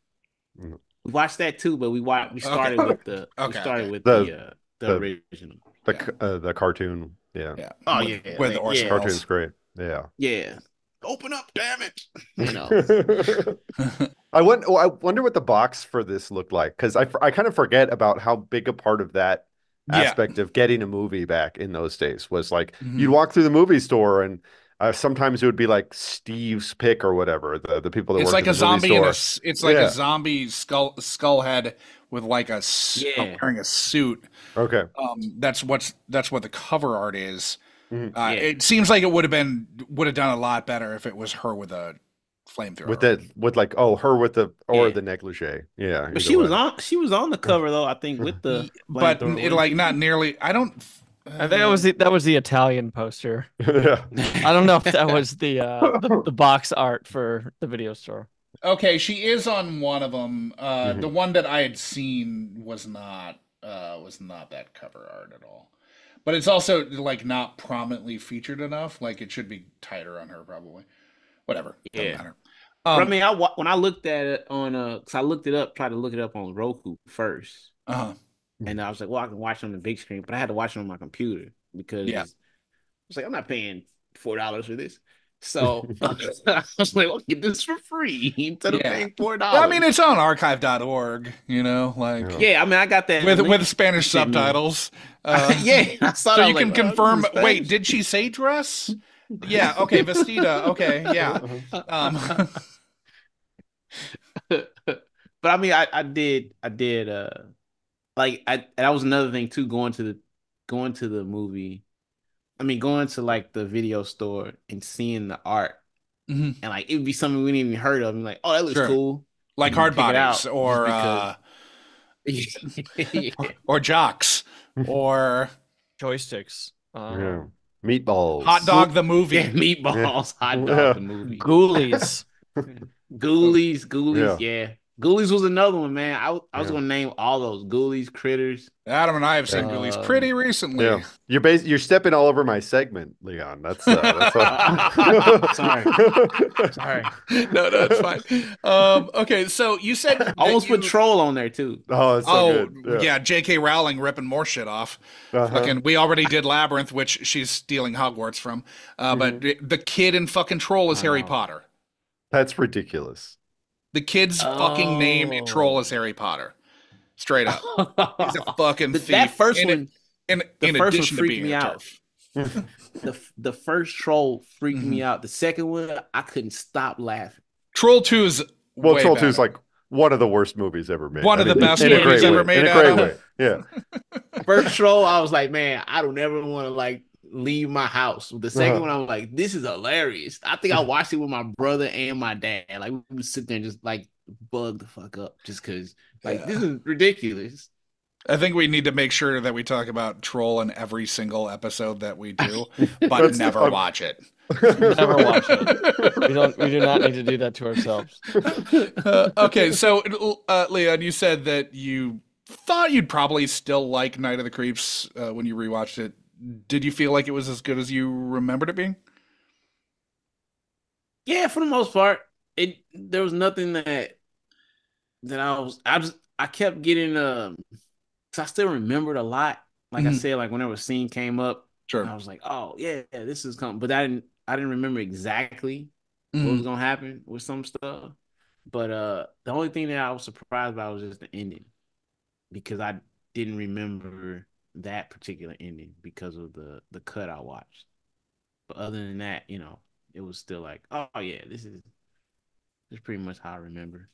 Mm. We watched that too, but we Okay. started with the Okay. Okay. the The original. Yeah. the cartoon. Yeah. Yeah. Oh With, yeah, with Orson yeah, Cartoon's Welles. great. Yeah. yeah. Open up, damn it! I wonder what the box for this looked like because I kind of forget about how big a part of that Yeah. aspect of getting a movie back in those days was like you'd Mhm. walk through the movie store and sometimes it would be like Steve's pick or whatever the people that It's worked like at a the movie zombie in a. store. It's like a Yeah. zombie skull head with like Yeah, wearing a suit. Okay. That's what the cover art is. Mhm. yeah. It seems like it would have done a lot better if it was her with a With flamethrower. her with the Yeah. the negligee. Yeah. But Either way. she was on the cover though, I think, with the But flamethrower, it wasn't like she? not nearly. I don't. I think that was the Italian poster. Yeah. I don't know if that was the box art for the video store. Okay, she is on one of them. The Mhm. one that I had seen was not that cover art at all. But it's also like not prominently featured enough. Like it should be tighter on her probably. Whatever, doesn't Yeah. matter. But I mean, when I looked at it on because I looked it up, tried to look it up on Roku first, Uh-huh. and I was like, well, I can watch it on the big screen, but I had to watch it on my computer because Yeah. I was like, I'm not paying $4 for this. So I was like, I'll get this for free instead of Yeah. paying $4. I mean, it's on archive.org, you know, like Yeah, I mean, I got that with link Spanish you sent me. subtitles. Yeah, I saw So that. you can confirm. this is Wait, Spanish. did she say dress? Yeah. Okay, vestida. Okay, yeah. But I mean, I did like and that was another thing too, going to the movie. I mean, going to like the video store and seeing the art, Mhm. and like it would be something we didn't even heard of. And like, oh, that looks Sure. cool. Like And hard pick it bodies out or just because- or jocks or Joysticks. Yeah. Meatballs. Hot Dog the movie. yeah, meatballs, hot Yeah. dog, the movie, Ghoulies. Ghoulies, Yeah. yeah. Ghoulies was another one, man. I was Yeah. gonna name all those Ghoulies, Critters. Adam and I have seen Ghoulies pretty recently. Yeah. You're stepping all over my segment, Leon. That's all. Sorry. Sorry. No, it's fine. Okay, so you said I almost put Troll on there too. Oh, it's so good. yeah, J.K. Rowling ripping more shit off. Uh-huh. Fucking, we already did Labyrinth, which she's stealing Hogwarts from. But the kid in fucking Troll is Harry Potter. That's ridiculous. The kid's fucking name in Troll is Harry Potter. Straight up. He's a fucking thief. That first one, in the first one addition to freaked being me a out. turf. The first Troll freaked me out. The second one, I couldn't stop laughing. Troll 2 is Well, way Troll 2 is better. like one of the worst movies ever made. One of the best in a movies great ever way. made, In a great Adam. way. Yeah. First Troll, I was like, man, I don't ever want to like leave my house. The second one, I was like, this is hilarious. I think I watched it with my brother and my dad. Like we would sit there and just like bug the fuck up just because like this is ridiculous. I think we need to make sure that we talk about Troll in every single episode that we do, but never watch it. Never watch it. We do not need to do that to ourselves. Okay, so Leon, you said that you thought you'd probably still like Night of the Creeps when you rewatched it. Did you feel like it was as good as you remembered it being? Yeah, for the most part, there was nothing that I kept getting because I still remembered a lot. Like I said, like whenever a scene came up, Sure. I was like, oh yeah, this is coming. But I didn't remember exactly what was gonna happen with some stuff. But the only thing that I was surprised about was just the ending. Because I didn't remember that particular ending because of the cut I watched. But other than that, it was still like, oh yeah, this is pretty much how I remember.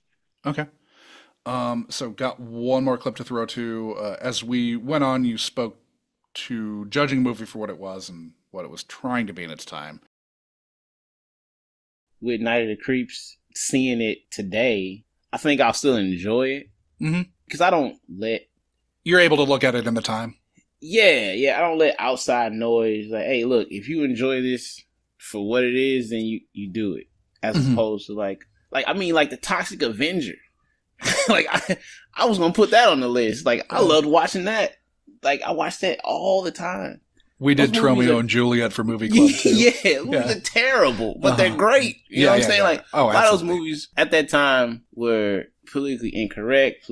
Okay. So got one more clip to throw to. As we went on, you spoke to judging a movie for what it was and what it was trying to be in its time. With Night of the Creeps, seeing it today, I think I'll still enjoy it. Because I don't let... You're able to look at it in the time. Yeah, I don't let outside noise, like, hey, look, if you enjoy this for what it is, then you do it. As opposed to like I mean, like the Toxic Avenger. Like I was gonna put that on the list. Like I loved watching that. Like I watched that all the time. We did Romeo and Juliet for movie club too. Yeah, movies are terrible, but they're great. You know what I'm saying? Like a lot of those movies at that time were politically incorrect.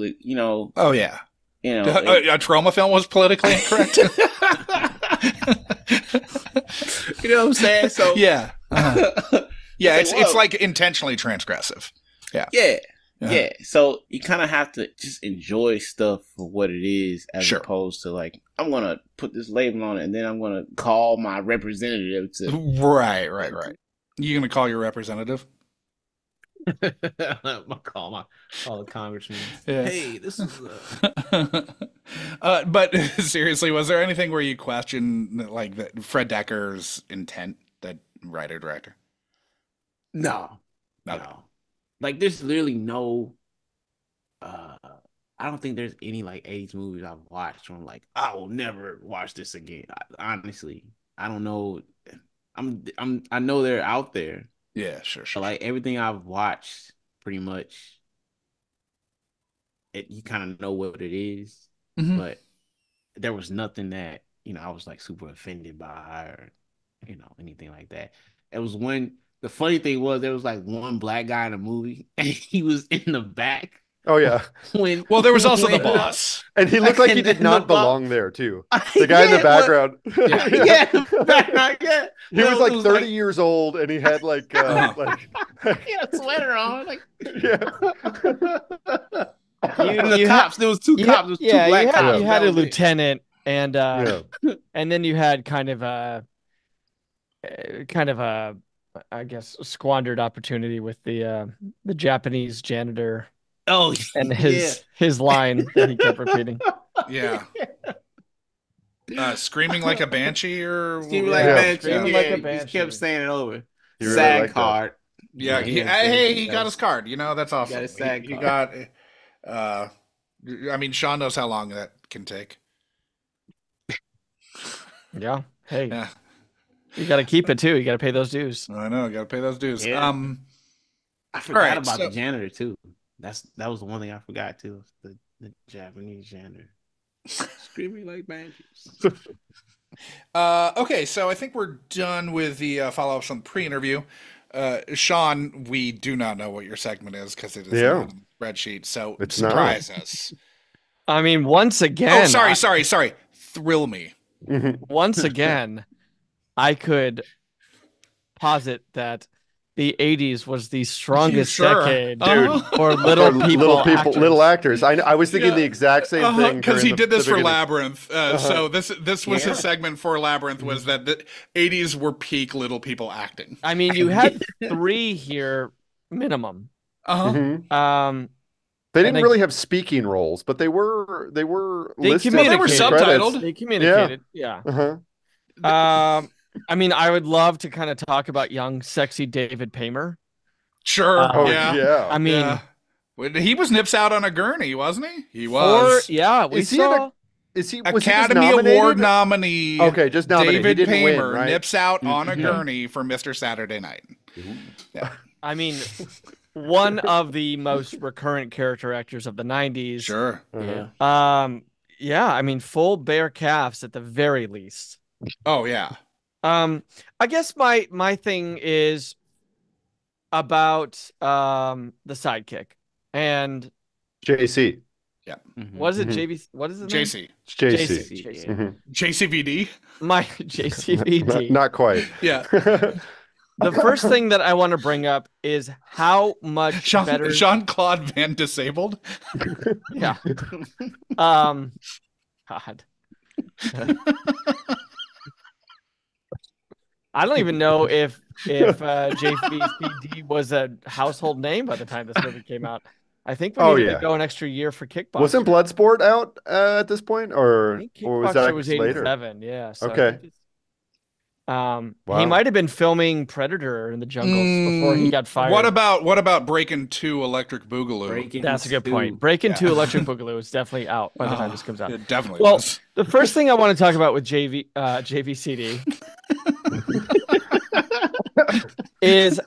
Oh yeah. A trauma film was politically incorrect. You know what I'm saying? So yeah. Yeah, it's like intentionally transgressive. Yeah. Yeah. So you kind of have to just enjoy stuff for what it is, as opposed to like, I'm going to put this label on it and then I'm going to call my representative to. Right. You going to call your representative? I'm going to call the congressman. Yeah. Hey, this is. But seriously, was there anything where you questioned like Fred Decker's intent, that writer director? No. Like, there's literally no. I don't think there's any like 80s movies I've watched where I'm like, I will never watch this again. Honestly, I don't know. I know they're out there. Yeah, sure. But like everything I've watched, pretty much, you kind of know what it is. But there was nothing that I was like super offended by or anything like that. It was The funny thing was there was like one black guy in the movie, and he was in the back Oh yeah, when. Well, there was also the when- boss. and he looked like he And did the not boss- belong there too. The guy in the Yeah, well, background. Yeah, the background, yeah. He was Well, like it 30 years old, and he had like He had a sweater on, like. yeah. And the you cops, there was two You cops, had- there was two yeah, black you had, cops. you had That a was it. lieutenant, and Yeah. and then you had kind of a I guess squandered opportunity with the Japanese janitor Oh, and yeah. his line that he kept repeating. Yeah. Screaming like a banshee or Screaming like Yeah. a banshee. Screaming Yeah, like a he just banshee. kept saying it over. He really SAG liked that. card. Yeah, Yeah, he got his card. You know, that's awesome. got his SAG He card. got. I mean, Sean knows how long that can take. Yeah. Hey, Yeah, you got to keep it too. You got to pay those dues. I know. Got to pay those dues. Yeah. I forgot right, about so- the janitor too. That was the one thing I forgot too. The Japanese janitor screaming like banshees. Okay, so I think we're done with the follow-ups on the pre-interview. Sean, we do not know what your segment is because it is Yeah. not on the spreadsheet. So It's surprise us. I mean, once again, Oh, sorry. Thrill me. once again, I could posit that the 80s was the strongest Sure. decade Uh-huh. for little Little actors. actors. I was thinking Yeah. the exact same thing Because during he did this the for beginning. Labyrinth. So this was his segment for Labyrinth was that the 80s were peak little people acting. I mean, you had 3 here minimum. Uh-huh. Mhm. And They didn't I- really have speaking roles, but they were They listed. communicated. They were subtitled. They communicated. Yeah. Uh-huh. I mean, I would love to kind of talk about young, sexy David Paymer. Sure. Oh yeah. yeah. I mean, Yeah. Well, he was nips out on a gurney, wasn't he? He we was. we Is he in saw. was he just Academy nominated? Award nominee. Okay, just nominated. He David didn't win, Paymer right? nips out on a Mhm. gurney for Mr. Saturday Night. I mean, one of the most recurrent character actors of the 90s. Sure. Uh-huh. Yeah, I mean, full bare calves at the very least. Oh yeah. I guess my thing is about the sidekick. And JC. what is it, Mhm. JV? What is his name? JC. It's JC. JC. Mhm. JCVD. My JCVD. Not quite. Yeah. The first thing that I want to bring up is how much better. Jean-Claude Van Disabled. Yeah. God. I don't even know if JVCD was a household name by the time this movie came out. I think we Oh, needed yeah. to go an extra year for Kickboxer. Wasn't Bloodsport out at this point, I or think was Kickboxer that was later? 87, yeah. So I Okay. think it's- he Wow. might have been filming Predator in the jungles before he got fired. What about Breaking 2 Electric Boogaloo? That's a good point. Breaking 2 Electric Boogaloo is definitely out by the time this comes out. It definitely Well, was. the first thing I want to talk about with JVCD is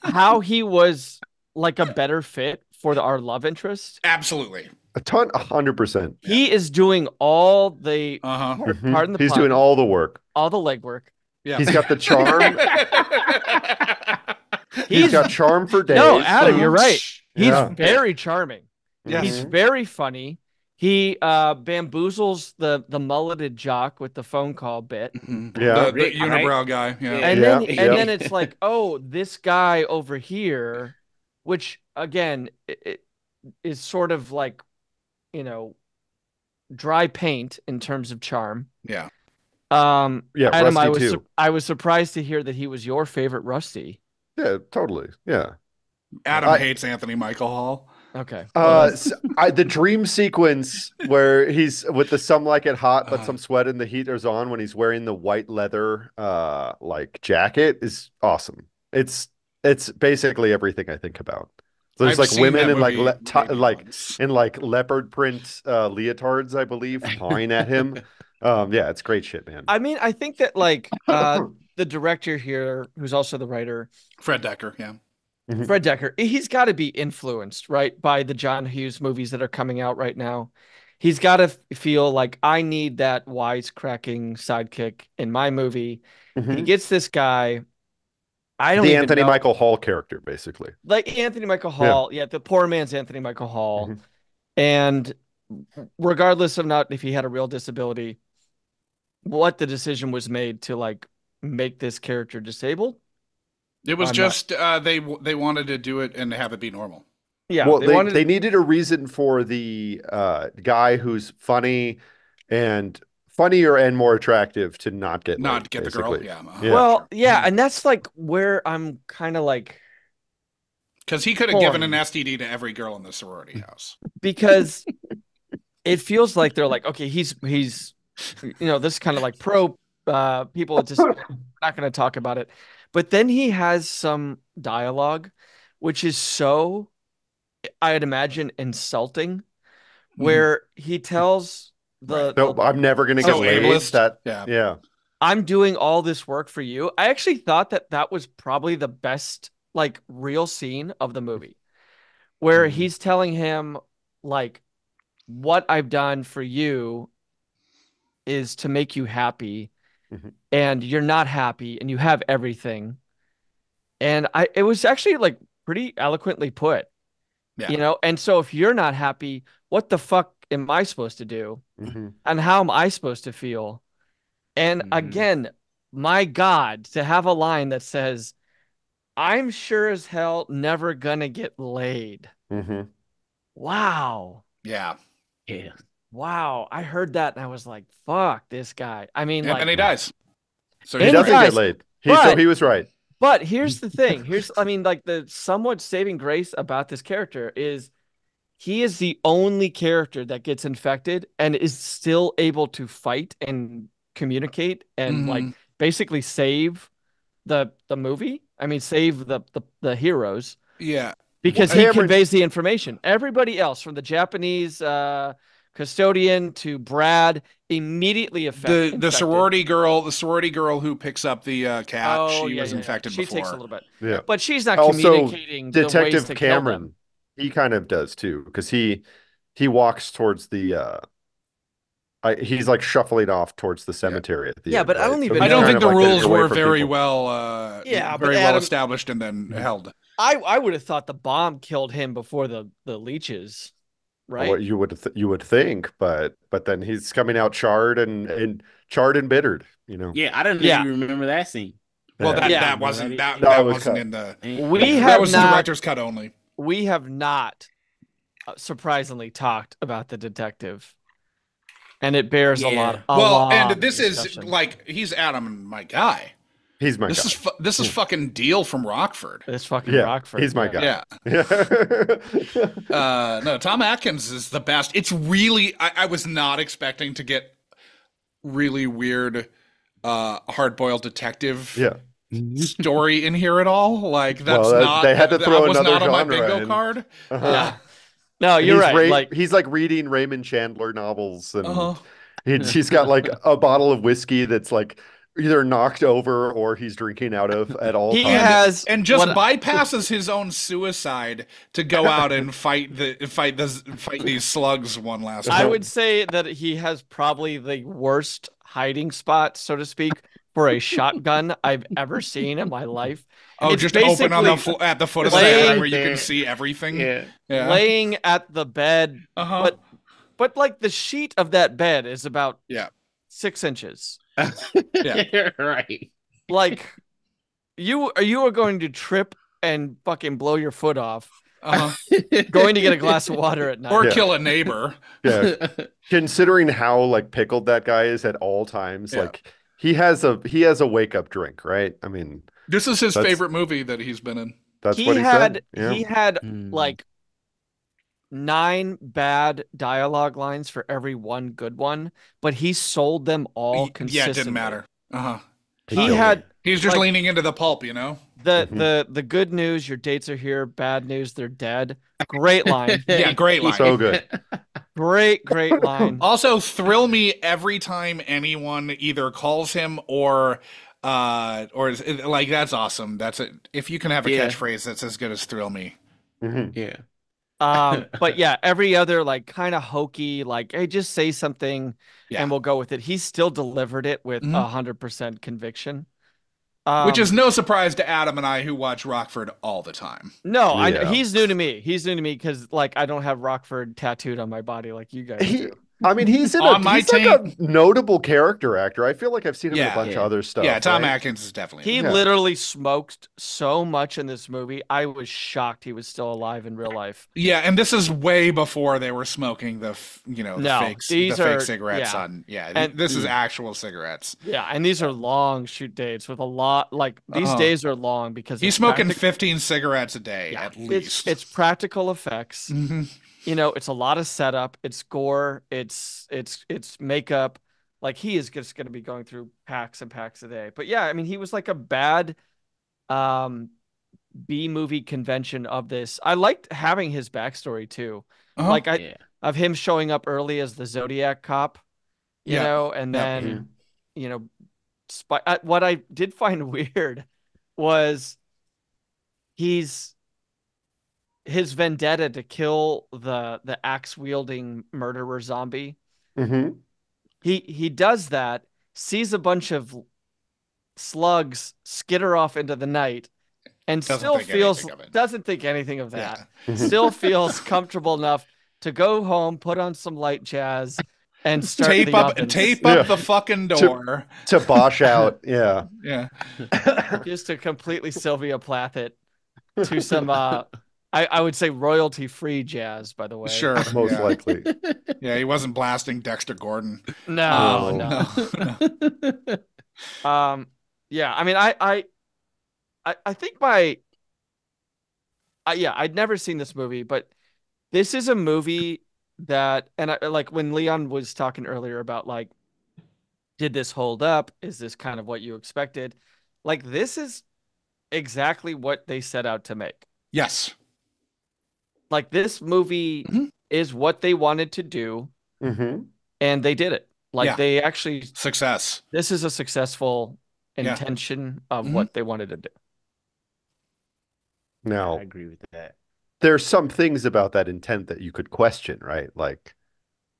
how he was like a better fit for our love interest. Absolutely. 100%. He is doing all the Uh-huh. pardon the He's pun, doing all the work. all the legwork. Yeah. He's got the charm. He's got charm for days. No, Adam, you're right. He's Yeah. very charming. Yes. He's very funny. He bamboozles the mulleted jock with the phone call bit. Yeah. The Rick, unibrow guy. Yeah. And Yeah, then yeah. and then it's like, oh, this guy over here, which again it is sort of like, dry paint in terms of charm. Yeah. Yeah, Adam, Rusty too. I was surprised to hear that he was your favorite Rusty. Yeah, totally. Yeah. Adam I- hates Anthony Michael Hall. Okay. The dream sequence where he's with the some like it hot, but Uh-huh. some sweat and the heat is on when he's wearing the white leather like jacket is awesome. It's basically everything I think about. There's I've like seen women that in like movie maybe like once. in like leopard print leotards, I believe, pawing at him. Yeah, it's great shit, man. I mean, I think that like the director here, who's also the writer, Fred Decker. Yeah. Fred Decker, he's got to be influenced, right, by the John Hughes movies that are coming out right now. He's got to feel like I need that wisecracking sidekick in my movie. He gets this guy I don't The even Anthony know. Michael Hall character, basically. Like Anthony Michael Yeah. Hall, yeah, the poor man's Anthony Michael Hall. Mhm. And regardless of not if he had a real disability, what the decision was made to like make this character disabled. It was I'm not. just they wanted to do it and have it be normal. Yeah, Well, they they wanted. they needed a reason for the guy who's funny and funnier and more attractive to not get laid, Not get the girl, basically. yeah. Yeah. Well, yeah, and that's like where I'm kind of like Because he could have given torn an STD to every girl in the sorority house. because it feels like they're like, okay, he's this is kind of like pro people just not going to talk about it. But then he has some dialogue which is so I'd imagine insulting where he tells No, I'm never gonna get So laid. ableist. That Yeah. yeah. I'm doing all this work for you. I actually thought that was probably the best like real scene of the movie where he's telling him like what I've done for you is to make you happy Mhm. and you're not happy and you have everything. And it was actually like pretty eloquently put, Yeah. and so if you're not happy, what the fuck am I supposed to do? Mhm. And how am I supposed to feel? And again, my God, to have a line that says, I'm sure as hell never gonna get laid. Mhm. Wow. Yeah. Yeah. Wow. I heard that and I was like, fuck this guy. I mean, And then he dies. So He And doesn't guys, get laid. but- So he was right. but here's the thing. The somewhat saving grace about this character is he is the only character that gets infected and is still able to fight and communicate and like basically save the movie. I mean, save the heroes Yeah. because Well, he Cameron- conveys the information. Everybody else, from the Japanese custodian to Brad, immediately infected. The sorority girl who picks up the cat, Oh, she yeah, was yeah, yeah. infected She before. takes a little bit, Yeah. but she's not Also, communicating the ways Detective to kill them. Cameron, he kind of does too, because he walks towards the he's like shuffling off towards the cemetery at the Yeah, end, but I right? don't So even he's I don't know. kind think of the like getting rules away were from very people. well Yeah, but very well Adam- established and then held. I would have thought the bomb killed him before the leeches, right? What you would think, but then he's coming out charred and charred and bittered, Yeah, I didn't Yeah. even remember that scene. Well, Yeah. that wasn't that No, it that was wasn't cut. in the We that have was not- director's cut only. We have not surprisingly talked about the detective, and it bears a Yeah. lot. And this of is discussion. like he's Adam, my guy. He's my This guy. is fucking Deal from Rockford. this fucking Yeah, Rockford. he's my guy. Yeah. No, Tom Atkins is the best. It's really I was not expecting to get really weird hard-boiled detective Yeah. story in here at all. Like that's Well, not they had to that throw was another not on my genre bingo in. card. Uh-huh. Yeah. No, you're right. He's like reading Raymond Chandler novels, and Uh-huh. he's got like a bottle of whiskey that's like either knocked over or he's drinking out of at all He times. has And just what- bypasses his own suicide to go out and fight these slugs one last I time. would say that he has probably the worst hiding spot, so to speak, for a shotgun I've ever seen in my life. Oh, It's just open on basically at the foot of the laying bed where you there. can see everything. Yeah. Yeah. laying at the bed, Uh-huh. but like the sheet of that bed is about Yeah. 6 inches. Yeah. Right. Like you are going to trip and fucking blow your foot off Uh-huh. going to get a glass of water at night. Or Yeah. kill a neighbor. Yeah. Considering how like pickled that guy is at all times, Yeah. like he has a wake up drink, right? I mean, This is his That's- favorite movie that he's been in. that's he what he had said. Yeah. he had Mm. like 9 bad dialogue lines for every one good one, but he sold them all Yeah, consistently. it didn't matter. Uh-huh. He had He's just Like- leaning into the pulp, you know? the good news, your dates are here. Bad news, they're dead. Great line. Yeah, great line. So good. Great line. Also, thrill me every time anyone either calls him or like that's awesome. That's it. If you can have a Yeah. catchphrase that's as good as thrill me. Mhm. Yeah. But yeah, every other like kind of hokey, like, hey, just say something Yeah. and we'll go with it. He still delivered it with Mhm. 100% conviction. Which is no surprise to Adam and I, who watch Rockford all the time. No, Yeah. he's new to me. He's new to me because like I don't have Rockford tattooed on my body like you guys do. I mean, he's On my he's like team. a notable character actor. I feel like I've seen him in a Yeah. bunch of other stuff. Yeah, Tom right? Atkins is definitely. He Yeah. literally smoked so much in this movie. I was shocked he was still alive in real life. Yeah, and this is way before they were smoking the No, fake these fake are- cigarettes yeah. on. Yeah, And- this is actual cigarettes. Yeah, and these are long shoot dates with a lot. Like these Uh-huh. days are long because He's it's smoking practic- 15 cigarettes a day Yeah, at least. It's practical effects. Mhm. You know, it's a lot of setup. It's gore. It's makeup. Like he is just going to be going through packs and packs a day. But yeah, I mean, he was like a bad B movie convention of this. I liked having his backstory too. Uh-huh. Like of him showing up early as the Zodiac cop, you Yeah. know, and then you know, what I did find weird was his vendetta to kill the axe wielding murderer zombie. Mm-hmm. He does that, sees a bunch of slugs skitter off into the night, and Doesn't still think feels anything of it. doesn't think anything of that. Yeah. Still feels comfortable enough to go home, put on some light jazz, and start Tape the up ovens. Yeah. the fucking door. To bosh out. Yeah. Yeah. Just to completely Sylvia Plath it to some I would say royalty free jazz, by the way. Sure. Most yeah. likely. Yeah, he wasn't blasting Dexter Gordon. No, Oh. no. Yeah, I mean I think I'd never seen this movie, but this is a movie that, and I, like when Leon was talking earlier about like, did this hold up? Is this kind of what you expected? Like this is exactly what they set out to make. Yes. Like this movie is what they wanted to do, Mm-hmm. and they did it. Like Yeah. they actually, Success. this is a successful Yeah. intention of Mhm. what they wanted to do. Now, I agree with that. there's some things about that intent that you could question, right? Like,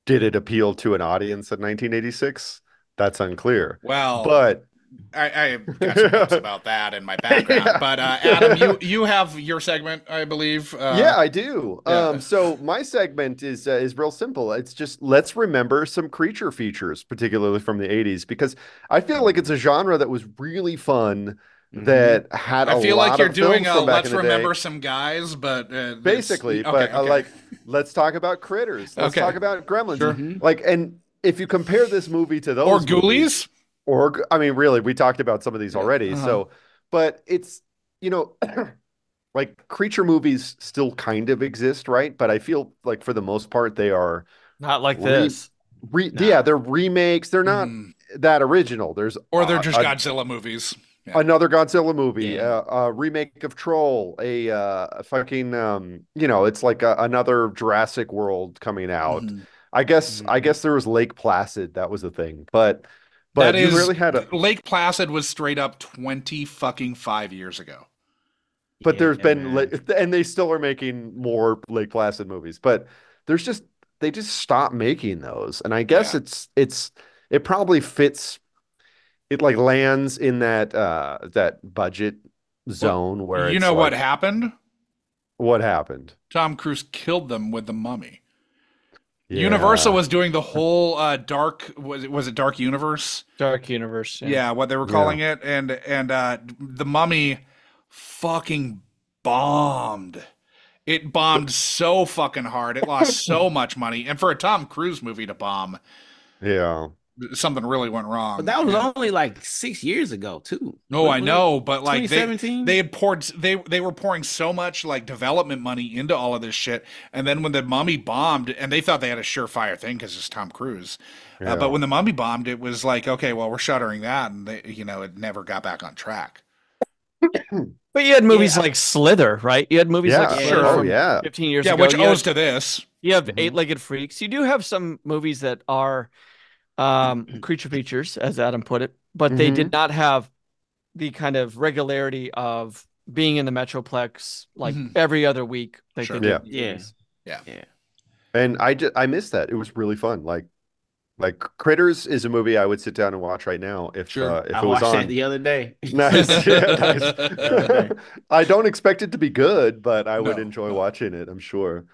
did it appeal to an audience in 1986? That's unclear. Well, But I got some notes about that in my background. Yeah. But Adam, you have your segment, I believe. yeah, I do. yeah. So my segment is real simple. It's just let's remember some creature features, particularly from the 80s, because I feel like it's a genre that was really fun, that had I a feel lot like you're of doing films a from back let's in the day. remember some guys, but Basically, but like, let's talk about Critters. Let's Okay. talk about Gremlins. Sure. Like, and if you compare this movie to those or movies, Ghoulies. or I mean, really, we talked about some of these already. Uh-huh. So, but it's, you know, like creature movies still kind of exist, right? But I feel like for the most part, they are Not like Re- this. yeah, they're remakes. They're not that original. There's Or they're just Godzilla movies. Yeah. another Godzilla movie, Yeah. a remake of Troll, a fucking you know, it's like another Jurassic World coming out. Mhm. I guess there was Lake Placid, that was a thing, but That you is really had a Lake Placid was straight up 25 years ago. but there's been man. and they still are making more Lake Placid movies, but there's just they just stopped making those, and I guess Yeah. it probably fits. It like lands in that that budget zone where You it's know what like, happened? what happened? Tom Cruise killed them with The Mummy. Yeah. Universal was doing the whole dark was it Dark Universe? Dark Universe. Yeah, what they were calling it, and The Mummy fucking bombed. It bombed so fucking hard. It lost so much money, and for a Tom Cruise movie to bomb, Yeah. something really went wrong. But that was Yeah. only like 6 years ago too. No, I know, but like 2017? they had poured they were pouring so much like development money into all of this shit, and then when The Mummy bombed, and they thought they had a surefire thing because it's Tom Cruise, Yeah. but when The Mummy bombed, it was like, okay, well, we're shuttering that, and it never got back on track. But you had movies like Slither, right? You had movies Yeah. like Yeah. Slither Oh from yeah. 15 years Yeah, ago. which You owes have, to this. you have Eight-Legged Freaks. You do have some movies that are creature features, as Adam put it, but they did not have the kind of regularity of being in the Metroplex like every other week. Like Sure. they did Yeah. in the Yeah. 80s. Yeah. And I missed that. It was really fun. Like Like Critters is a movie I would sit down and watch right now Sure. if I it was watched that on. the other day. Nice. Yeah, nice. The other day. I don't expect it to be good, but I would No, enjoy no. watching it, I'm sure.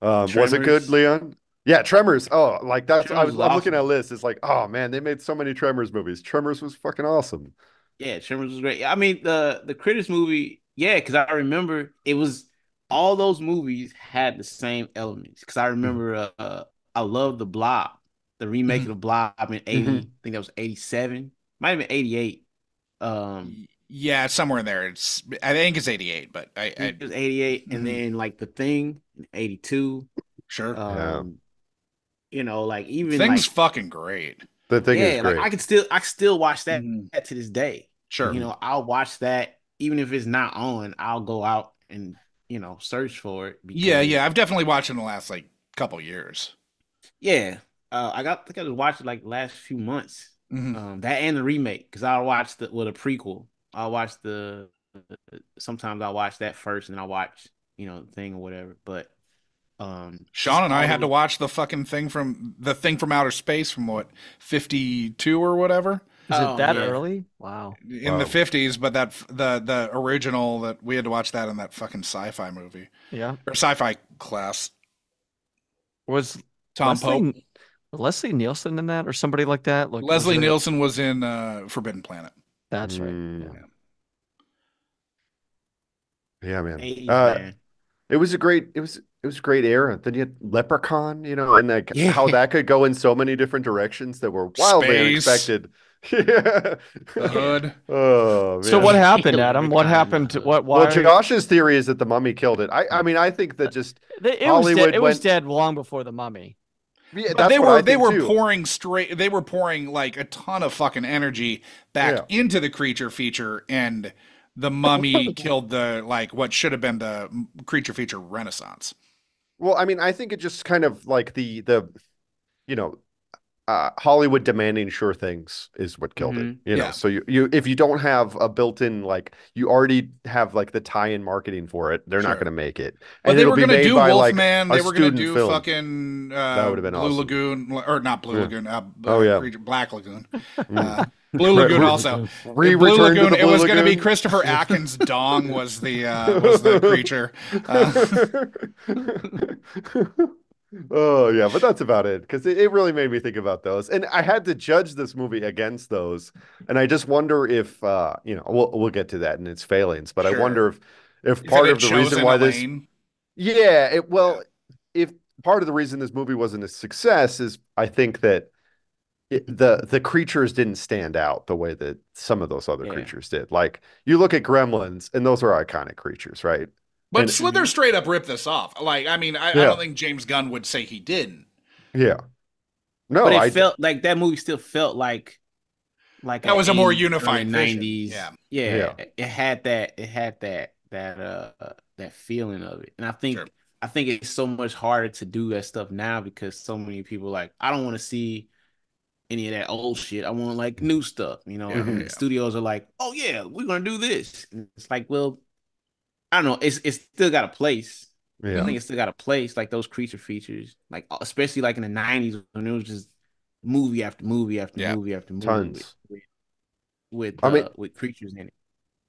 Was it good, Tremors. Leon? Yeah, Tremors. Oh, like that's Tremors was I'm looking at a awesome. list. It's like, oh man, they made so many Tremors movies. Tremors was fucking awesome. Yeah, Tremors was great. I mean, the Critters movie, yeah, because I remember it was all those movies had the same elements. Because I remember, I love the Blob, the remake of Mhm. the Blob in Hmm. 80. I think that was 87, might have been 88. Um, Yeah, it's somewhere in there. I think it's 88, but it was 88, and mhm. then like the Thing in 82. Sure. Yeah, Um, like even Thing's like fucking great. the thing is yeah, like great. I can still watch Mhm. that to this day. Sure. I'll watch that even if it's not on. I'll go out and search for it Yeah, because yeah. I've definitely watched it in the last like couple years. yeah, I think I just watched it like last few months. Hmm. That and the remake because I watched the a prequel. I'll watch the sometimes I'll watch that first and then I'll watch the thing or whatever. But just Sean and I all had to those. watch the thing from outer space from what 52 or whatever Is it Oh that yeah, early? Wow. in the Wow. 50s, but the original that we had to watch that in that fucking sci-fi movie Yeah. or sci-fi class. Was Tom Pope, Leslie Leslie Nielsen in that or somebody like that? Like, was Leslie there? Nielsen was in Forbidden Planet. That's right. Yeah. Mm, yeah, man. 80s man. It was a great era. Then you had Leprechaun, and like how Yeah, that could go in so many different directions that were wildly Space, unexpected. Yeah. The yeah. Hood. Oh So what man. happened, Adam? What Leprechaun in the happened to Hood. what? Well, Why? Josh's theory is that the mummy killed it. I mean, I think that just It was dead. Hollywood It was went, dead long before the Mummy. yeah, But that's what I they think were too. pouring straight. They were pouring like a ton of fucking energy back Yeah. into the creature feature, and the Mummy killed the like what should have been the creature feature renaissance. Well, I mean, I think it just kind of like the you know, Hollywood demanding sure things is what killed it. Hmm. Yeah, So you if you don't have a built-in like you already have like the tie-in marketing for it, they're not going sure. to make it, But and they it'll were be gonna made do by like Wolfman. a They were gonna student do film. fucking That would have been Blue awesome. Lagoon, or not Blue Yeah. Lagoon, Oh yeah. creature Black Lagoon, Mm. Blue Right. Lagoon also. Blue Return to Lagoon. the It Blue was gonna be Lagoon. Christopher Atkins' dong was the creature. Uh, Oh yeah, but that's about it because it really made me think about those, and I had to judge this movie against those, and I just wonder if we'll get to that and its failings, but I sure. wonder if If it part had of the reason chosen why this, Elaine. yeah, Yeah. if part of the reason this movie wasn't a success is I think that the creatures didn't stand out the way that some of those other Yeah. creatures did. Like you look at Gremlins, and those are iconic creatures, right? But And Slither Hmm. straight up ripped this off. Like, I mean, I yeah, don't think James Gunn would say he didn't. yeah, But no, it felt like that movie still felt like That a was a more 80s, early unified vision. 90s. Yeah. Yeah, yeah. it had that feeling of it. And Sure. I think it's so much harder to do that stuff now because so many people like I don't want to see any of that old shit. I want like new stuff, Yeah. Hmm. and Yeah. studios are like, "Oh yeah, we're going to do this." And it's like, "Well, I don't know, it's still got a place." I Yeah. Mhm. think it's still got a place like those creature features, like especially like in the 90s when it was just movie after movie after Yeah. movie after movie with Tons. with with, I mean, uh, with creatures in it.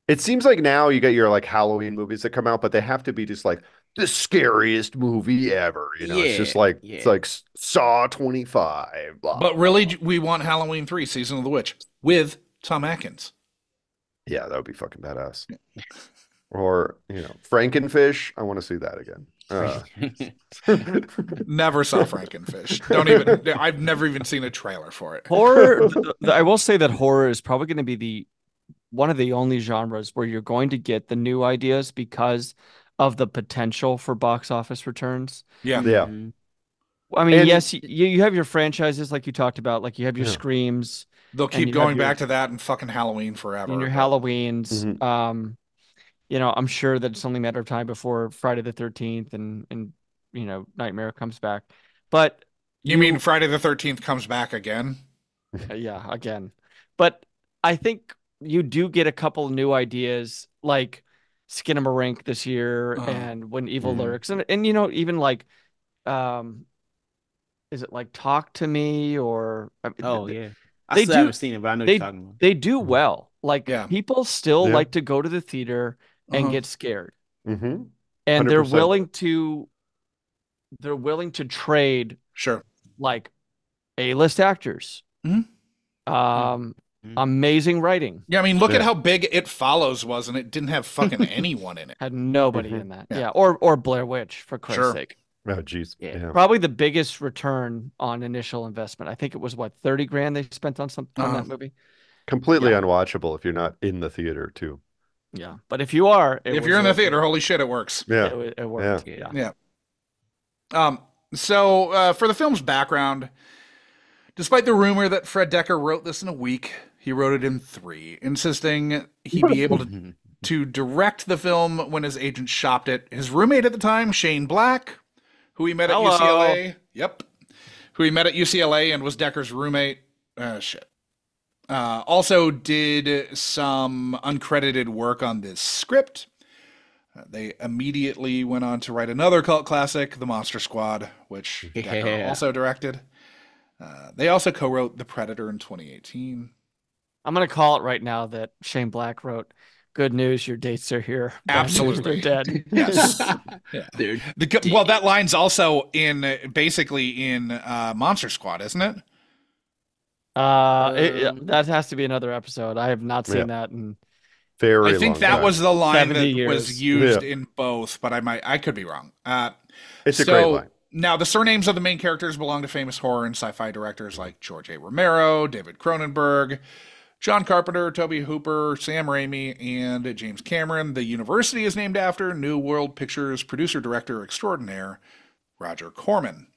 it seems like now you get your like Halloween movies that come out, but they have to be just like the scariest movie ever. It's just Yeah, like it's yeah. like Saw 25, blah But blah really, blah. we want Halloween 3, Season of the Witch, with Tom Atkins. Yeah, that would be fucking badass. Or, Frankenfish. I want to see that again. Never saw Frankenfish. Don't even, I've never even seen a trailer for it. Horror. I will say that horror is probably going to be the one of the only genres where you're going to get the new ideas because of the potential for box office returns. Yeah. Yeah. Mhm. I mean, And yes, you have your franchises like you talked about, like you have your yeah. Screams They'll and keep you have going your back to that and fucking Halloween in forever. your But Halloweens. Mhm. I'm sure that it's only a matter of time before Friday the 13th and Nightmare comes back. But you mean Friday the 13th comes back again? yeah, again. But I think you do get a couple new ideas like Skinamarink this year Uh, and When Evil Mhm. Lurks and even like um is it like Talk to Me or Oh yeah, I they still haven't do seen it, but I know what you're they talking about. they do Mhm. well. Like Yeah. people still Yeah. like to go to the theater and Uh-huh. get scared. Mm-hmm. And 100%. they're willing to trade Sure. like A-list actors. Mhm. Um Mhm. Amazing writing. Yeah, I mean, look at Yeah. how big It Follows was, and it didn't have fucking anyone in it. Had nobody Mhm. in that. Yeah. Yeah, or Blair Witch for Christ's Sure. sake. Oh, geez. Yeah. Yeah. Probably the biggest return on initial investment. I think it was what 30 grand they spent on Uh-huh. that movie. Completely Yeah. unwatchable if you're not in the theater, too. Yeah, but if you are, If you're in the theater, holy shit, it works. Yeah. it worked. Yeah. Yeah. Yeah. So for the film's background, despite the rumor that Fred Dekker wrote this in a week, he wrote it in 3, insisting he be able to direct the film when his agent shopped it. His roommate at the time, Shane Black, who he met at Hello. UCLA. Yep. Who he met at UCLA and was Decker's roommate. Shit. Also did some uncredited work on this script. They immediately went on to write another cult classic, The Monster Squad, which Dekker Yeah. also directed. They also co-wrote The Predator in 2018. I'm gonna call it right now that Shane Black wrote, "Good news, your dates are here. Bad news, Absolutely. they're dead." Yes. Yeah. They're Well, that line's also basically in Monster Squad, isn't it? That has to be another episode. I have not seen Yeah. that in Very I think long that time. was the line 70 that was years. used Yeah. in both, but I could be wrong. It's a great line. Now, the surnames of the main characters belong to famous horror and sci-fi directors like George A. Romero, David Cronenberg, John Carpenter, Toby Hooper, Sam Raimi, and James Cameron. The university is named after New World Pictures producer-director extraordinaire Roger Corman.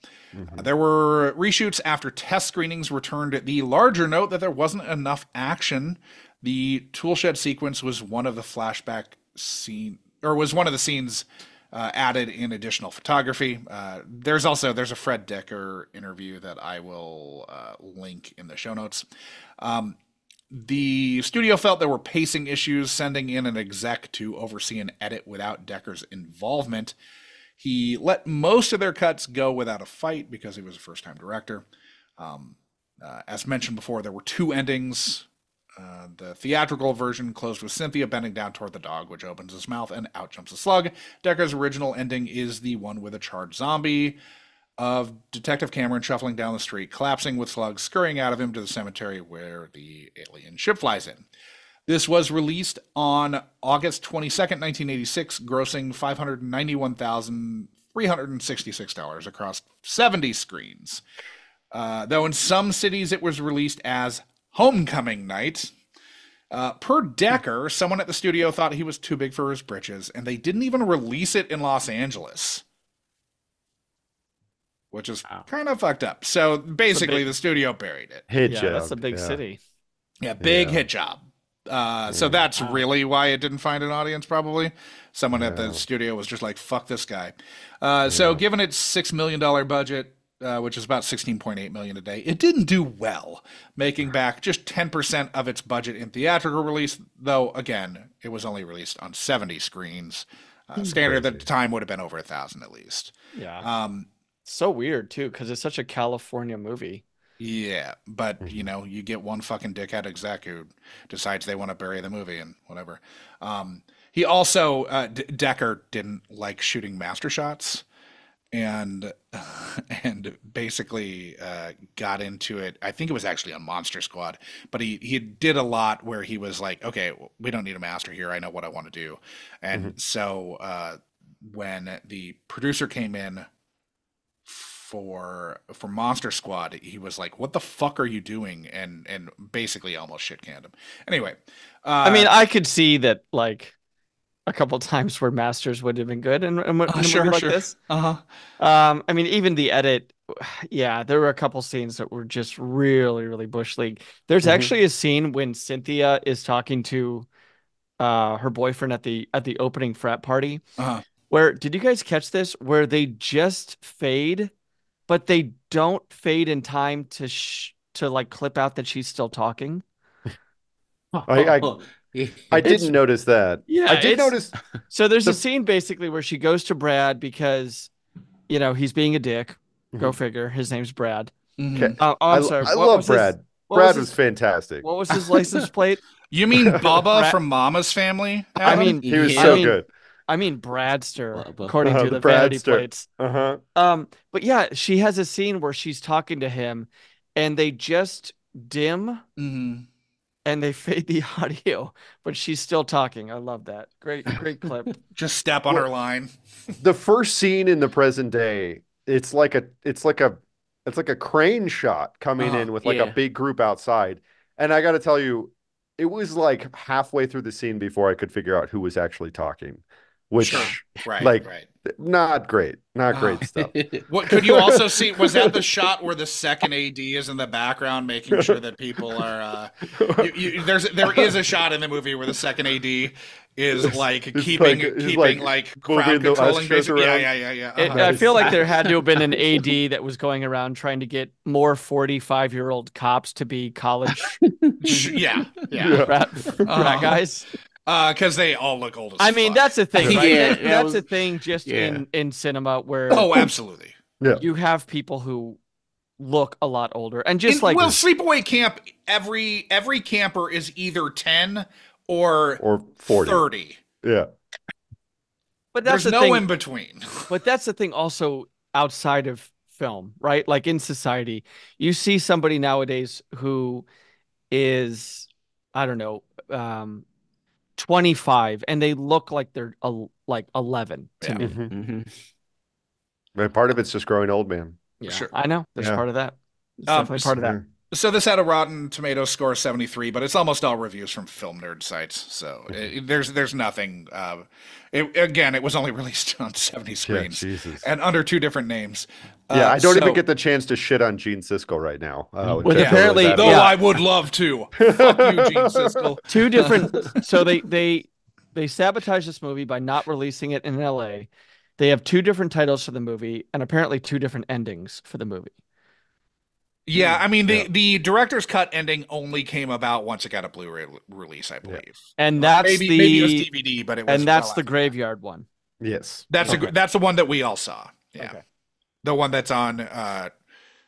There were reshoots after test screenings returned the larger note that there wasn't enough action. The toolshed sequence was one of the flashback scene, or was one of the scenes added in additional photography. There's a Fred Dekker interview that I will link in the show notes. The studio felt there were pacing issues, sending in an exec to oversee an edit without Decker's involvement. He let most of their cuts go without a fight because he was a first-time director. As mentioned before, there were 2 endings. The theatrical version closed with Cynthia bending down toward the dog, which opens his mouth and out jumps a slug. Decker's original ending is the one with a charred zombie of Detective Cameron shuffling down the street, collapsing with slugs scurrying out of him to the cemetery where the alien ship flies in. This was released on August 22nd, 1986, grossing $591,366 across 70 screens. Though in some cities it was released as Homecoming Night. Per Dekker, someone at the studio thought he was too big for his britches, and they didn't even release it in Los Angeles, which is kind of fucked up. So basically, the studio buried it. Hit Yeah, job. that's a big Yeah. city. Yeah, big Yeah. hit job. So that's really why it didn't find an audience, probably. Someone at the studio was just like, fuck this guy. So given its $6 million budget, which is about $16.8 million a day, it didn't do well, making back just 10% of its budget in theatrical release, though, again, it was only released on 70 screens. Standard at the time would have been over 1,000 at least. Yeah. So weird too, because it's such a California movie. Yeah, but you get one fucking dickhead exec who decides they want to bury the movie and whatever. He also Dekker didn't like shooting master shots, and basically got into it. I think it was actually on Monster Squad, but he did a lot where he was like, okay, we don't need a master here. I know what I want to do, and so when the producer came in for Monster Squad, he was like, "What the fuck are you doing?" and basically almost shit canned him. Anyway, I mean, I could see that like a couple times where masters would have been good in a movie like this. I mean, even the edit, yeah, there were a couple scenes that were just really, really bush league. There's actually a scene when Cynthia is talking to her boyfriend at the opening frat party. Where did you guys catch this? Where they just fade, but they don't fade in time to like clip out that she's still talking. I didn't notice that. Yeah, I did notice. So there's a scene basically where she goes to Brad because, he's being a dick. Go figure. His name's Brad. Okay. I'm sorry. I what love was Brad. His, Brad was fantastic. What was his license plate? You mean Bubba Brad- from Mama's Family? I Adam? mean, He was Yeah. so good. I mean Bradster, Bubba. according to the The vanity Bradster. plates. Uh-huh. But yeah, she has a scene where she's talking to him, and they just dim Mhm. and they fade the audio, but she's still talking. I love that. Great clip. Just step on her line. The first scene in the present day, it's like a crane shot coming in with like a Yeah. big group outside. And I got to tell you, it was like halfway through the scene before I could figure out who was actually talking, which Sure. Right. like right. not great stuff. What could you also see? Was that the shot where the second AD is in the background, making sure that people are? There is a shot in the movie where the second AD is like keeping crowd the controlling. ushers Basically, around. yeah. I feel like there had to have been an AD that was going around trying to get more 45-year-old cops to be college yeah. rat guys. Because they all look old as I mean, fuck. that's a thing, right? Yeah, That's a thing just in cinema where Oh, absolutely. you have people who look a lot older. And just like Sleepaway Camp, every camper is either 10 or 40. 30. Yeah. but that's There's the no thing. in between. But that's the thing also outside of film, right? Like in society, you see somebody nowadays who is, I don't know, 25, and they look like they're like 11 to me. Mm-hmm. And part of it's just growing old, man. Yeah, Sure. I know. There's Yeah. part of that. It's definitely part of that. So this had a Rotten Tomatoes score of 73, but it's almost all reviews from film nerd sites. So there's nothing. It was only released on 70 screens Jesus. and under 2 different names. Yeah, I don't even get the chance to shit on Gene Siskel right now. With apparently- Though Yeah. I would love to. Fuck you, Gene Siskel. Two different. So they sabotage this movie by not releasing it in LA. They have 2 different titles for the movie and apparently 2 different endings for the movie. Yeah, I mean the director's cut ending only came about once it got a Blu-ray release, I believe. And that's maybe it was DVD, but it was and that's well the after. graveyard one. Yes. That's the one that we all saw. Yeah, Okay. the one that's on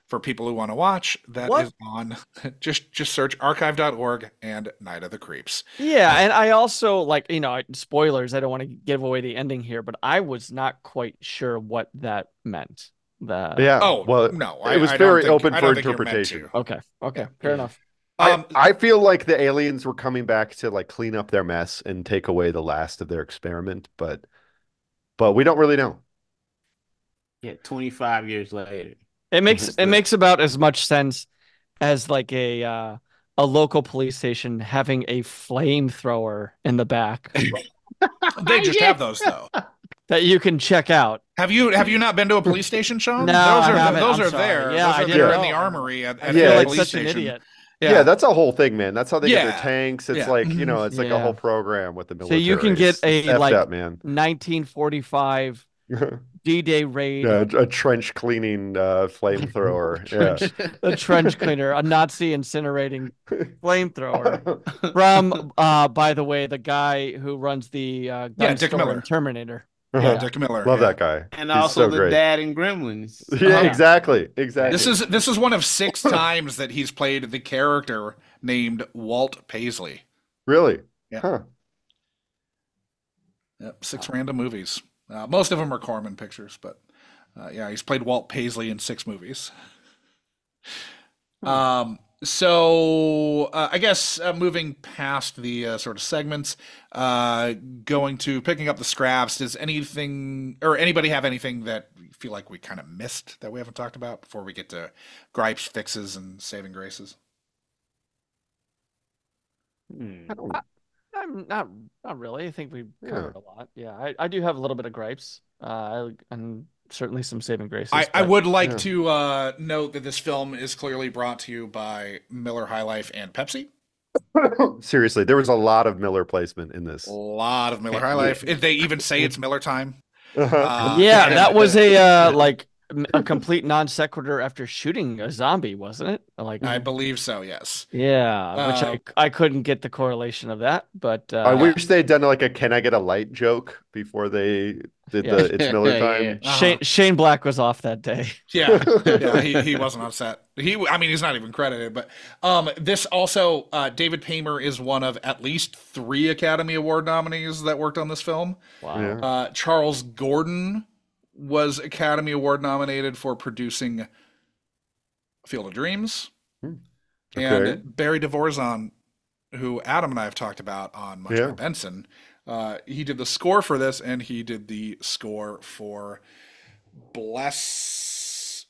for people who want to watch. That What? is on. Just search archive.org and Night of the Creeps. Yeah, and I also spoilers. I don't want to give away the ending here, but I was not quite sure what that meant. Yeah. Oh, well, no, it was I don't very think- open I for don't think you're meant interpretation. to. Okay, fair enough. I feel like the aliens were coming back to like clean up their mess and take away the last of their experiment, but we don't really know. Yeah, 25 years later. It makes about as much sense as like a local police station having a flamethrower in the back They just have those though. that you can check out. Have you not been to a police station, Sean? No, those I are haven't. those I'm are sorry. there. Yeah, those I are didn't there in know. the armory at I the feel like police such station. an idiot. Yeah, that's a whole thing, man. That's how they get their Yeah. tanks. It's Yeah. like, it's like a Yeah. whole program with the So military. you can get It's a effed like up, man. 1945 D-Day raid, Yeah, a trench cleaning flamethrower. Yeah. a trench cleaner, a Nazi incinerating flamethrower from, by the way, the guy who runs the gun Dick store Miller. in Terminator. Yeah, Dick Miller. Love yeah. that guy. And He's also so the great. dad in Gremlins. Yeah, exactly. This is one of 6 times that he's played the character named Walt Paisley. Really? Yeah. Huh. Yep, 6 random movies. Most of them are Corman pictures, but yeah, he's played Walt Paisley in 6 movies. So I guess moving past the sort of segments, going to picking up the scraps. Does anything or anybody have anything that you feel like we kind of missed that we haven't talked about before we get to gripes, fixes, and saving graces? I'm not really. I think we covered a lot. Yeah, I do have a little bit of gripes, and certainly some saving graces. I but- would like to note that this film is clearly brought to you by Miller High Life and Pepsi. Seriously, there was a lot of Miller placement in this. A lot of Miller High Life. They even say it's Miller time. Uh-huh. Yeah, that was a like a complete non sequitur after shooting a zombie, wasn't it? Like, I believe so, yes. yeah, which I couldn't get the correlation of that, but I Yeah. wish they'd done like a "Can I get a light" joke before they did Yeah. the "It's Miller Yeah. time." Shane Black was off that day. Yeah, he wasn't upset. I mean, he's not even credited. But this also, David Paymer is one of at least 3 Academy Award nominees that worked on this film. Wow. Yeah. Charles Gordon was Academy Award nominated for producing Field of Dreams, Okay. and Barry Dvorzan, who Adam and I have talked about on Much Yeah. More Benson. He did the score for this, and he did the score for Bless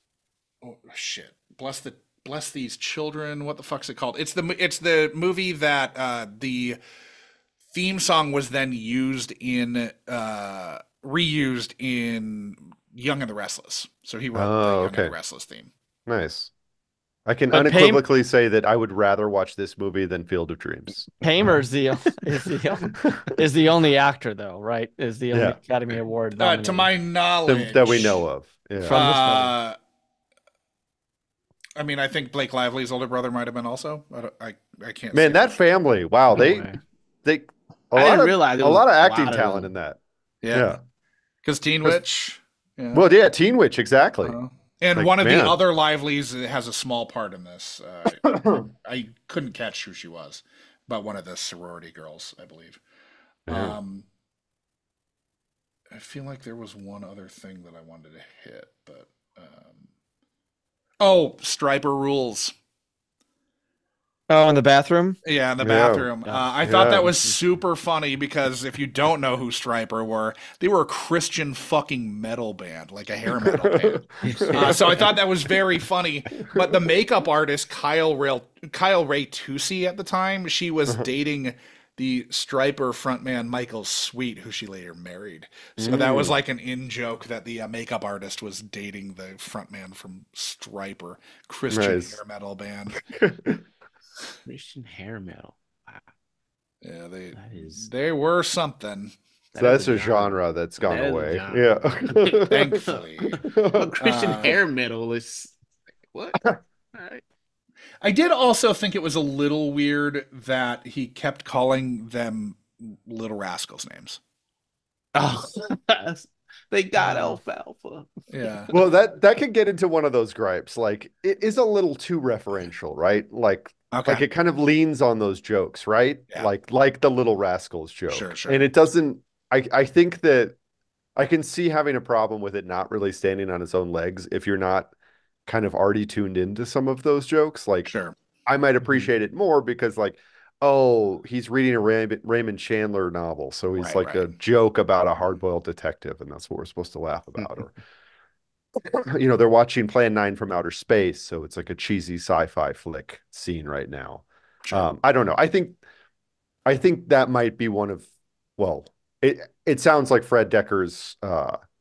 These Children. What the fuck's it called? It's the movie that the theme song was then reused in Young and the Restless. So he wrote the Young and the Restless theme. Nice. I can But unequivocally say that I would rather watch this movie than Field of Dreams. Paymer is the only actor, though, right? Is the only Academy Award nominated. To my knowledge, That we know of. Yeah. From this movie. I mean, I think Blake Lively's older brother might have been also. I can't. Man, see that family! Wow, they way. a I lot didn't of realize there a was lot of a acting lot of talent them. in that. Yeah, because Teen Witch. Yeah. Well, yeah, Teen Witch, exactly. And Like, one of the man. other Livelies has a small part in this. I couldn't catch who she was, but one of the sorority girls, I believe. Yeah. I feel like there was one other thing that I wanted to hit, but Striper Rules. Oh, in the bathroom? Yeah, in the Yeah. bathroom. I thought that was super funny because if you don't know who Striper were, they were a Christian fucking metal band, like a hair metal band. So I thought that was very funny. But the makeup artist, Kyle Ray Tucci at the time, she was dating the Striper frontman Michael Sweet, who she later married. So that was like an in-joke that the makeup artist was dating the frontman from Striper, Christian hair metal band. Christian hair metal. Wow. Yeah, they were something. So that's a genre that's gone That is a away. genre. Yeah. Thankfully. Christian hair metal is what? All right. I did also think it was a little weird that he kept calling them Little Rascals names. Oh, they got alfalfa. Yeah. Well, that could get into one of those gripes. Like, it is a little too referential, right? Like it kind of leans on those jokes, right? Yeah. Like the Little Rascals joke. Sure. And it doesn't. I think that I can see having a problem with it not really standing on its own legs if you're not kind of already tuned into some of those jokes. Like, Sure. I might appreciate it more because, like, oh, he's reading a Raymond Chandler novel, so he's a joke about a hard-boiled detective, and that's what we're supposed to laugh about. Or, they're watching Plan 9 from Outer Space, so it's like a cheesy sci-fi flick scene right now. Sure. I don't know. I think that might be one of, well, it sounds like Fred Decker's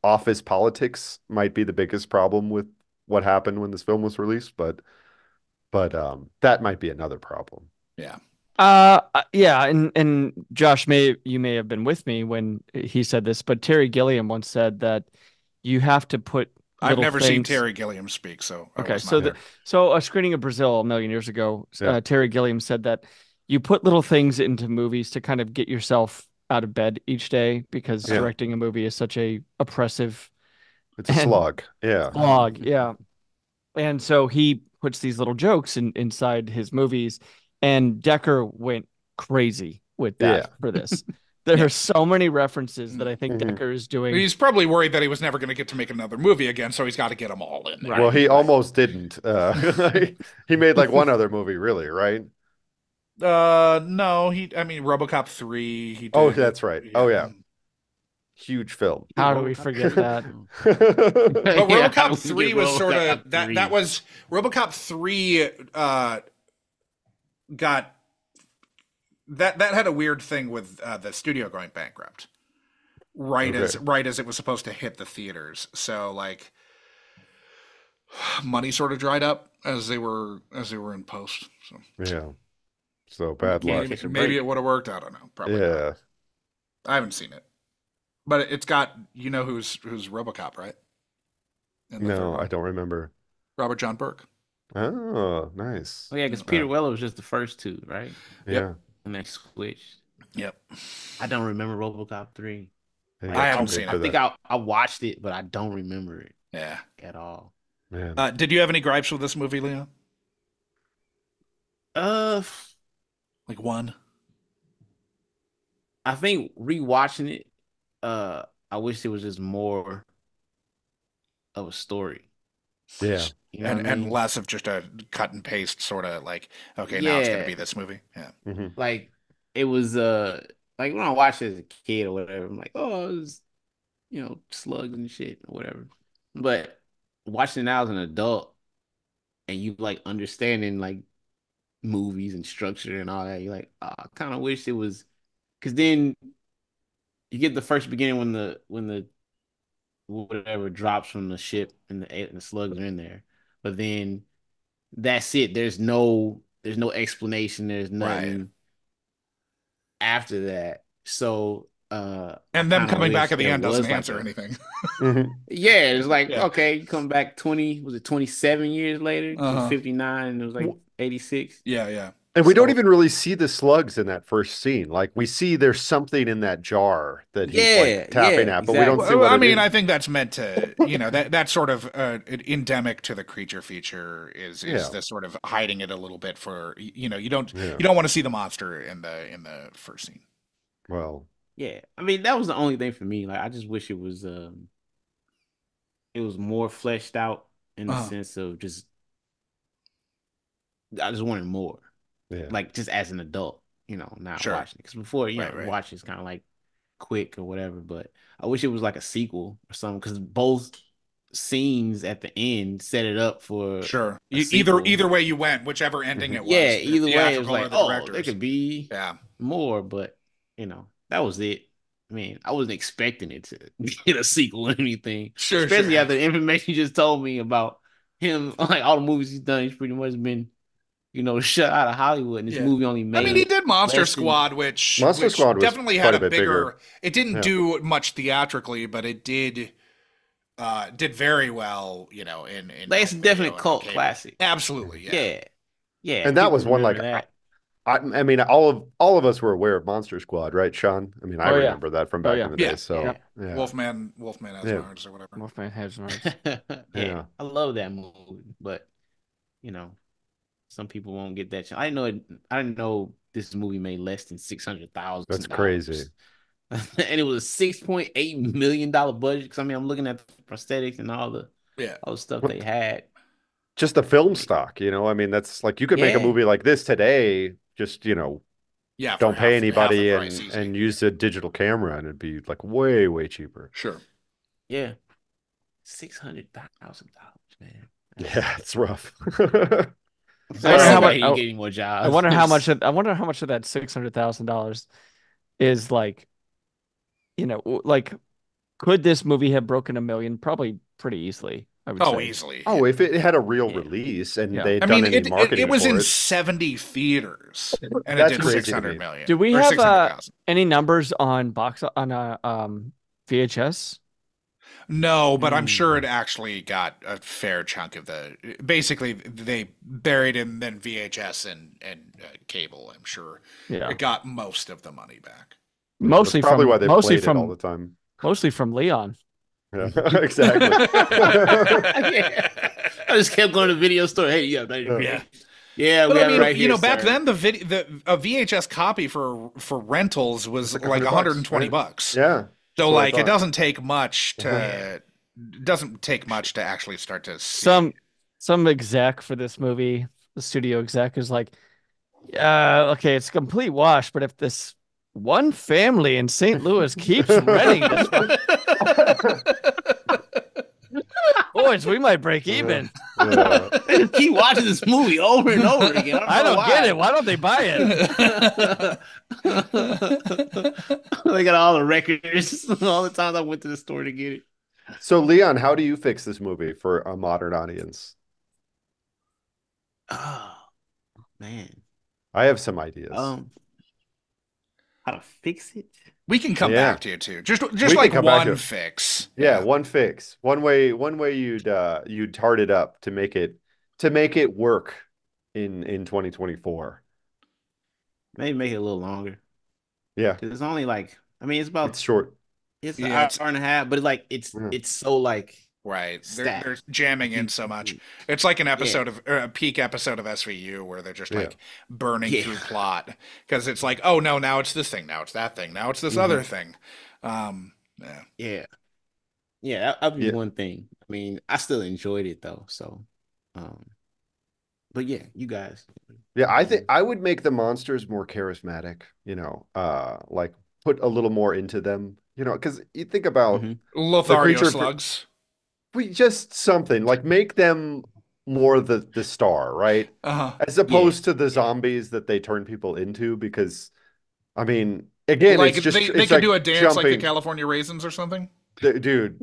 office politics might be the biggest problem with what happened when this film was released, but that might be another problem. Yeah. Yeah, and Josh, you may have been with me when he said this, but Terry Gilliam once said that you have to put I've never seen Terry Gilliam speak, so okay. So a screening of Brazil a million years ago, Terry Gilliam said that you put little things into movies to kind of get yourself out of bed each day because directing a movie is such a oppressive. It's a slog. Yeah. Slog. Yeah. And so he puts these little jokes inside his movies, and Decker went crazy with that for this. There are so many references that I think Decker is doing. He's probably worried that he was never going to get to make another movie again, so he's got to get them all in there. Well, he almost didn't. He made like one other movie, really, right? No, RoboCop 3. He did. Oh, that's right. Yeah. Oh, yeah. Huge film. How do we forget that? But RoboCop 3 was sort of that was RoboCop 3 got that had a weird thing with the studio going bankrupt. As it was supposed to hit the theaters. So like money sort of dried up as they were in post. So yeah. So bad luck. Maybe it would have worked. I don't know. Probably not. I haven't seen it. But it's got who's RoboCop, right? in the third No, I one. don't remember. Robert John Burke. Oh, nice. Oh yeah, because Peter Weller was just the first two, right? Yeah. And they switched. Yep. I don't remember RoboCop 3. Yeah, I haven't too seen good it. for I think that. I watched it, but I don't remember it Yeah. at all. Man. Did you have any gripes with this movie, Leon? Uh, Like one? I think rewatching it, I wish there was just more of a story. Yeah. You know what I And mean? less of just a cut and paste sort of like, okay, now it's going to be this movie. Yeah. hmm Like it was like when I watched it as a kid or whatever, I'm like, oh, it was, slugs and shit or whatever. But watching it now as an adult and you like understanding like movies and structure and all that, you're like, oh, I kind of wish it was, because then you get the first beginning when the whatever drops from the ship and the slugs are in there, but then that's it. There's no explanation. There's nothing after that. So And I them kinda coming back wish at the there end doesn't was like answer anything. yeah, it's like, Yeah. okay, you come back 20, was it 27 years later? It was 59 and it was like 86. Yeah. And we don't So- even really see the slugs in that first scene. Like we see there's something in that jar that he's Yeah, like tapping yeah, at, but we don't see exactly. what I it mean, is. I think that's meant to, that's sort of endemic to the creature feature is Yeah. this sort of hiding it a little bit for, you don't Yeah. want to see the monster in the first scene. Well, Yeah, I mean that was the only thing for me. Like I just wish it was more fleshed out in the sense of just I just wanted more. yeah. Like just as an adult, not Sure. watching it. Because before, Right. watch is kind of like quick or whatever. But I wish it was like a sequel or something because both scenes at the end set it up for Sure. a sequel. Either way you went, whichever ending it was. Yeah, the either way, it was theatrical like, or the oh, there director's. could be Yeah. more, but that was it. I mean, I wasn't expecting it to get a sequel or anything. Sure. Especially after the information you just told me about him, like all the movies he's done, he's pretty much been, shut out of Hollywood. And this movie only made. I mean, he did Monster less than- Squad, which Monster Squad was definitely quite had a a bit bigger. bigger. It didn't Yeah. do much theatrically, but it did very well. In Like, it's a home definite video and cult cable. Classic. Absolutely, yeah. Yeah. And that people was one like remember that. I mean, all of us were aware of Monster Squad, right, Sean? I mean, I Oh, yeah. remember that from back yeah. in the Yeah. day. So Yeah. yeah. Wolfman has Yeah. Nards or whatever. Wolfman has Nards. yeah, Yeah. I love that movie, but some people won't get that chance. I didn't know this movie made less than $600,000. That's crazy. And it was a $6.8 million budget. Because I mean, I'm looking at the prosthetics and all the stuff they had. Just the film stock, I mean, that's like you could make a Yeah. movie like this today, just, Yeah, don't for pay half anybody the price, easy. and use a digital camera and it'd be like way, way cheaper. Sure. Yeah, $600,000, man. Yeah, it's rough. I wonder how how much- you getting more jobs. I wonder how much of that $600,000 is like, like, could this movie have broken 1 million? Probably pretty easily. I would say. Easily. Oh, if it had a real Yeah. release and Yeah. they had I done mean, any marketing it was for in it. 70 theaters, and That's it did crazy to 600 me. million. Do we or have 600,000. any numbers on VHS? No, but I'm sure it actually got a fair chunk of the. Basically, they buried in then VHS and cable. I'm sure Yeah, it got most of the money back. mostly That's probably from why they mostly played from it all the time. mostly from Leon. Yeah, exactly. Yeah. I just kept going to the video store. Hey, yeah, yeah, But we I have mean, it right here. back sir. then a VHS copy for rentals was Like like 100 $120. bucks, right? Yeah. So what I like it thought. doesn't take much to actually start to see. Some exec for this movie, the studio exec is like, okay, it's a complete wash, but if this one family in St. Louis keeps renting this one, boys, we might break even. Yeah. Keep watching this movie over and over again. I don't get it. Why don't they buy it? They got all the records. All the times I went to the store to get it. So, Leon, how do you fix this movie for a modern audience? Oh man. I have some ideas. How to fix it? We can come Yeah. back to it too. Just We can like come back to one it. fix. Yeah, one fix. One way you'd tart it up to make it work in 2024. Maybe make it a little longer. Yeah, Because it's only like, I mean, it's short. it's an Yeah, hour it's and a half, but like it's so like right. stacked. They're jamming in so much. It's like an Yeah. episode of or a peak episode of SVU where they're just Yeah. like burning Yeah. through plot because it's like, oh no, now it's this thing, now it's that thing, now it's this other thing. Yeah. Yeah. Yeah, that'd be Yeah. one thing. I mean, I still enjoyed it though. So, but yeah, you guys. Yeah, I think I would make the monsters more charismatic, like put a little more into them, because you think about Mhm. Lothario creature- slugs. we just something like make them more the star, right? Uh-huh. As opposed to the zombies that they turn people into, because I mean, again, Like it's just they it's could like do a dance like the jumping. California Raisins or something. Dude,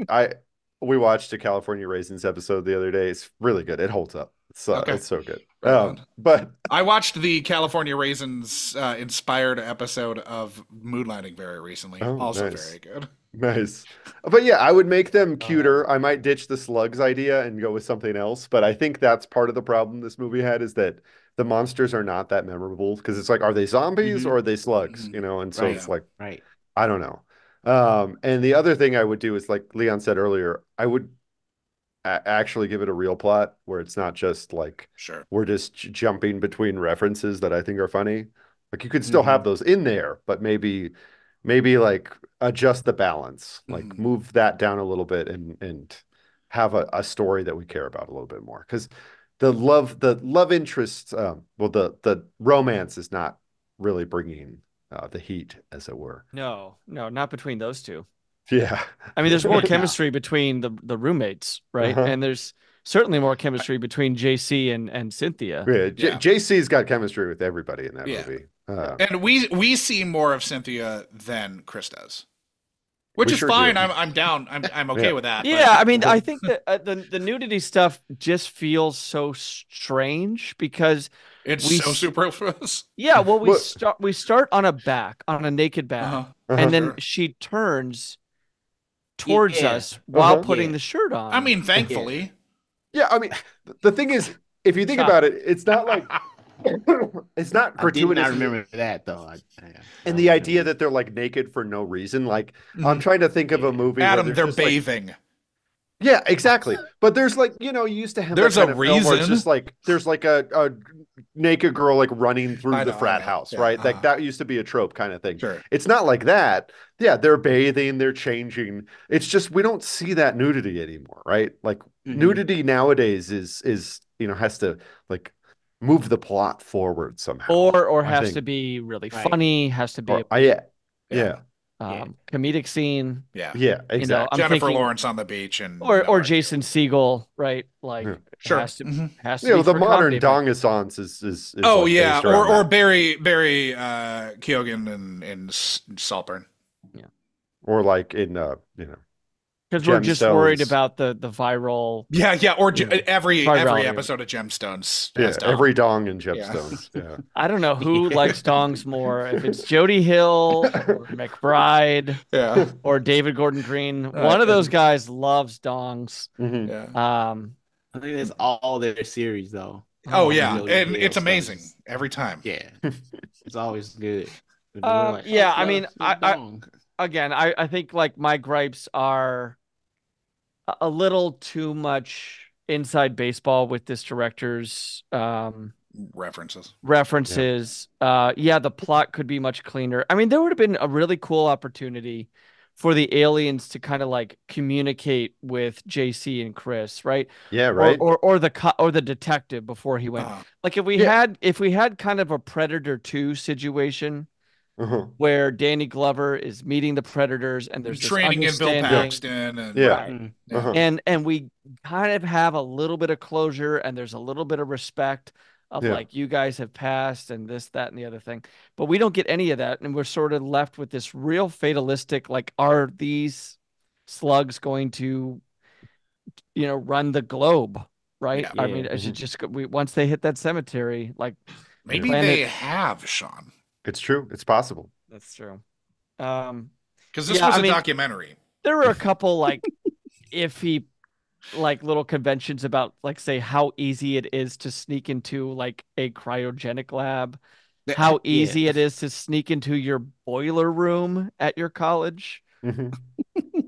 we watched a California Raisins episode the other day. It's really good. It holds up. Okay. It's so good. Right on. But I watched the California Raisins inspired episode of Moonlighting very recently. Oh, Also nice. very good. nice. But yeah, I would make them cuter. I might ditch the slugs idea and go with something else. But I think that's part of the problem this movie had, is that the monsters are not that memorable, because it's like, are they zombies or are they slugs? And so Right. it's like, Right. I don't know. And the other thing I would do is, like Leon said earlier, I would actually give it a real plot where it's not just like Sure. we're just jumping between references that I think are funny. Like you could still have those in there, but maybe like adjust the balance, like move that down a little bit and have a story that we care about a little bit more. Because the love interest, the romance is not really bringing the heat, as it were. No, not between those two. Yeah. I mean, there's more chemistry between the roommates, right? Uh-huh. And there's certainly more chemistry between JC and Cynthia. Yeah, Yeah. JC's got chemistry with everybody in that Yeah. movie. And we see more of Cynthia than Chris does, which We is sure fine. do. I'm down. I'm okay Yeah. with that. Yeah, I mean, I think that the nudity stuff just feels so strange because It's we so s- superfluous. yeah, well, we What- start on a naked back, Uh-huh. and then Sure. she turns towards Yeah. us while Uh-huh. putting Yeah. the shirt on. I mean, thankfully. Yeah, I mean, the thing is, if you think about it, it's not like it's not I did not gratuitous. remember that though. And the idea that they're like naked for no reason, like I'm trying to think of a movie where Adam, there's they're just, like- bathing. yeah, exactly. But there's like, you used to have There's that kind a of film where it's reason. just like there's like a naked girl like running through I the know, I frat know. house, Yeah, right? Like uh-huh. that used to be a trope kind of thing. Sure. It's not like that. Yeah, they're bathing, they're changing. It's just we don't see that nudity anymore, right? Like nudity nowadays is has to like move the plot forward somehow. or I has think. to be really Right. funny, has to be Or, a yeah, comedic scene, Yeah. exactly. I'm Jennifer thinking- Lawrence on the beach and or Jason Segel, right? Like Yeah. Sure. has to Mhm. has to You know, be the for modern comedy, but- dong-assance is Oh like yeah, based around or that. Barry Keoghan in Saltburn. Or like in because we're just worried Gemstones. about the viral. Yeah, or every Virality. episode of Gemstones. yeah, has Dom. every dong in Gemstones. Yeah. I don't know who likes dongs more, if it's Jody Hill or McBride Yeah, or David Gordon Green. One of those guys loves dongs. Mhm. yeah. I think that's all their series though. Oh yeah, Jody and Hill it's stuff amazing is- every time. Yeah, it's always good. But Uh, we're like, yeah, oh, I mean, it's I- dong. Again, I think like my gripes are a little too much inside baseball with this director's References. references. The plot could be much cleaner. I mean, there would have been a really cool opportunity for the aliens to kind of like communicate with JC and Chris, right? Yeah, right. Or the detective before he went. Uh, Like if we had kind of a Predator 2 situation Uh-huh. where Danny Glover is meeting the Predators and there's this training in Bill understanding. Paxton and Yeah. Right. Mm. Uh-huh. And we kind of have a little bit of closure and there's a little bit of respect of Yeah. like, you guys have passed and this, that, and the other thing. But we don't get any of that. And we're sort of left with this real fatalistic, like, are these slugs going to, run the globe? Right. Yeah. I mean, Yeah. I should just once they hit that cemetery, like maybe Planet- they have, Sean. It's true. It's possible. That's true. Because this Yeah, was I a mean, documentary. there were a couple like iffy like little conventions about like say how easy it is to sneak into like a cryogenic lab, how Yeah. easy it is to sneak into your boiler room at your college. Mhm.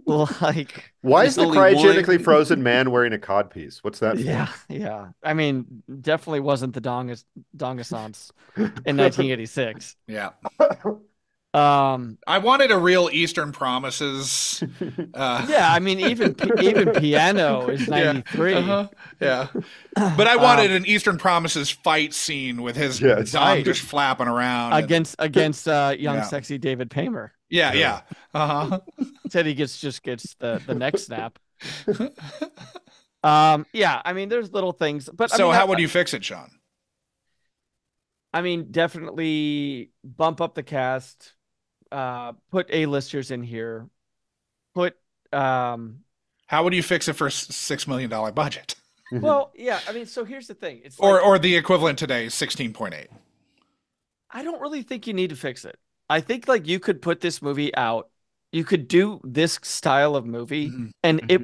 Like, Why is There's the only cryogenically one. frozen man wearing a codpiece? What's that yeah, for? yeah. I mean, definitely wasn't the Dongassance in 1986. Yeah. Um, I wanted a real Eastern Promises. yeah, I mean, even Piano is Yeah. 93. Yeah. But I wanted Um, an Eastern Promises fight scene with his Yes. dong right. just flapping around. Against young Yeah. sexy David Paymer. Yeah. Yeah. Said he just gets the neck snap. Yeah, I mean, there's little things, but So how would you fix it, Sean? I mean, definitely bump up the cast, put A-listers in here, put How would you fix it for a $6 million budget? well, yeah, I mean, so here's the thing. It's Or like, or the equivalent today, 16.8. I don't really think you need to fix it. I think like you could put this movie out, you could do this style of movie, Mhm. and it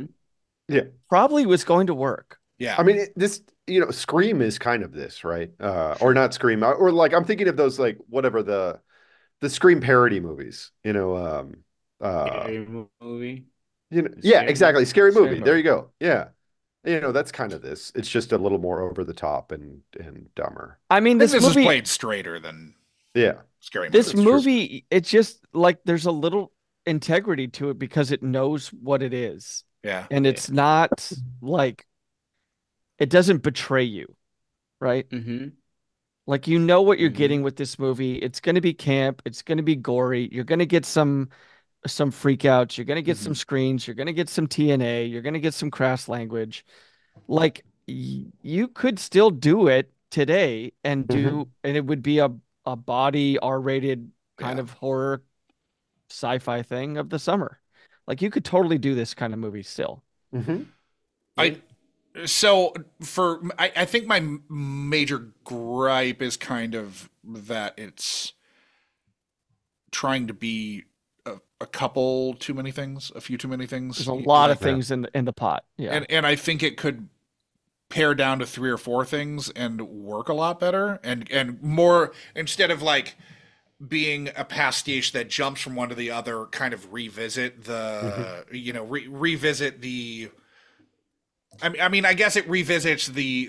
Yeah. probably was going to work. Yeah. I mean, this, Scream is kind of this, right? Or not Scream, or like I'm thinking of those like whatever the Scream parody movies, Scary movie. yeah, Scary exactly, scary Scary movie. There movie. you go. Yeah, that's kind of this. It's just a little more over the top and dumber. I mean, I think this this is movie, played straighter than Yeah, Scary this Movie. true. movie, it's just like there's a little integrity to it because it knows what it is. Yeah. And it's not like it doesn't betray you, right? Mm-hmm. Like you know what you're Mhm. getting with this movie. It's going to be camp, it's going to be gory. You're going to get some freakouts, you're going to get some screens, you're going to get some TNA, you're going to get some crass language. Like you could still do it today and Mhm. and it would be a body R-rated kind Yeah. of horror sci-fi thing of the summer. Like you could totally do this kind of movie still. Mhm. I I think my major gripe is kind of that it's trying to be a couple too many things, a few too many things. There's a lot of Like, things in the pot. Yeah. and I think it could pare down to 3 or 4 things and work a lot better and more instead of like being a pastiche that jumps from one to the other, kind of revisit the revisit the I mean, I guess it revisits the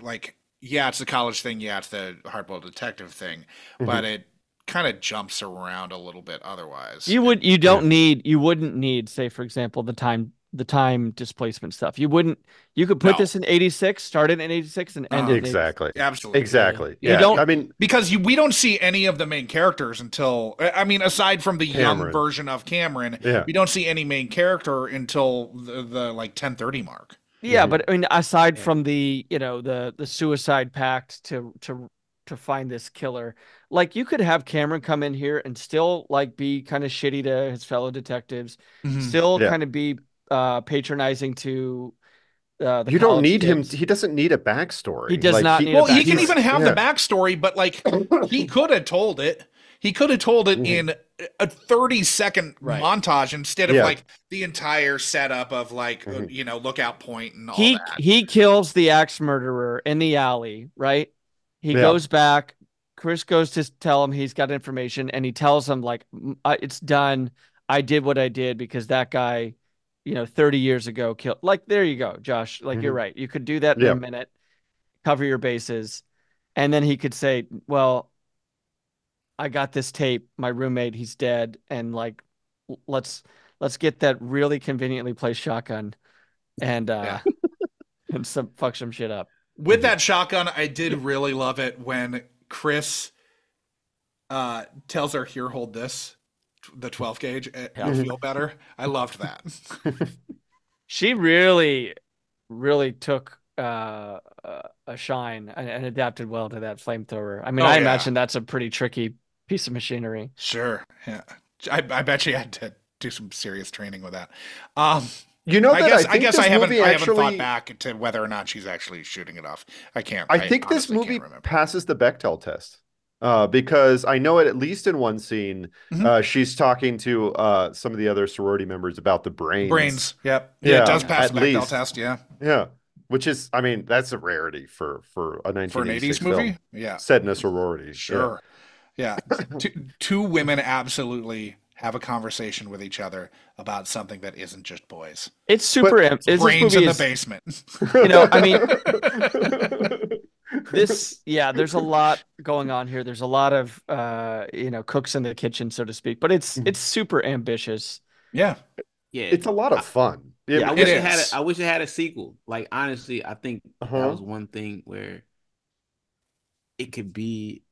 like, yeah, it's the college thing, yeah, it's the hardboiled detective thing, but it kind of jumps around a little bit otherwise. You wouldn't need, say, for example, the time displacement stuff. You could put No. this in 86, start it in 86 and end it in 86. Exactly. Absolutely. Exactly. You Yeah. don't- I mean, Because we don't see any of the main characters until, I mean, aside from the young Cameron. version of Cameron, Yeah. we don't see any main character until the like 10:30 mark. Yeah, but I mean, aside from the the suicide pact to find this killer, like you could have Cameron come in here and still like be kind of shitty to his fellow detectives, still Yeah. kind of be patronizing to the you don't college need him. kids. He doesn't need a backstory. He does Like, not need a Well, he can backstory. even have Yeah. the backstory, but like he could have told it. He could have told it in a 30-second montage instead of Yeah. like the entire setup of like lookout point and all he that. he kills the axe murderer in the alley, right? He Yeah. goes back. Chris goes to tell him he's got information, and he tells him like, "It's done. I did what I did because that guy, 30 years ago killed." Like, there you go, Josh. Like, you're right. You could do that in Yeah. a minute, cover your bases, and then he could say, "Well, I got this tape. My roommate, he's dead, and like, let's get that really conveniently placed shotgun, and and fuck some shit up." With that shotgun, I did really love it when Chris tells her, "Here, hold this, the 12 gauge. It'll feel better." I loved that. She really, really took a shine and adapted well to that flamethrower. I mean, I imagine that's a pretty tricky piece of machinery. Sure. Yeah. I bet you had to do some serious training with that. You know that I guess I haven't actually, thought back to whether or not she's actually shooting it off. I can't. I think this honestly movie can't remember. passes the Bechdel test. because I know it at least in one scene, Mhm. she's talking to some of the other sorority members about the brains. Brains. Yep. Yeah, it Yeah, does Yeah. pass at the Bechdel least. test. Yeah. Yeah, which is, I mean, that's a rarity for a For an 80s 1986 movie. film Yeah. set in a sorority. Yeah. Sure. Yeah. Two women absolutely have a conversation with each other about something that isn't just boys. It's But super. It's Is this brains in movie the is basement. I mean, yeah, there's a lot going on here. There's a lot of cooks in the kitchen, so to speak. But it's super ambitious. Yeah. Yeah. It's a lot of fun. Yeah. I It wish it had is. I wish it had a sequel. Like honestly, I think that Uh-huh. was one thing where it could be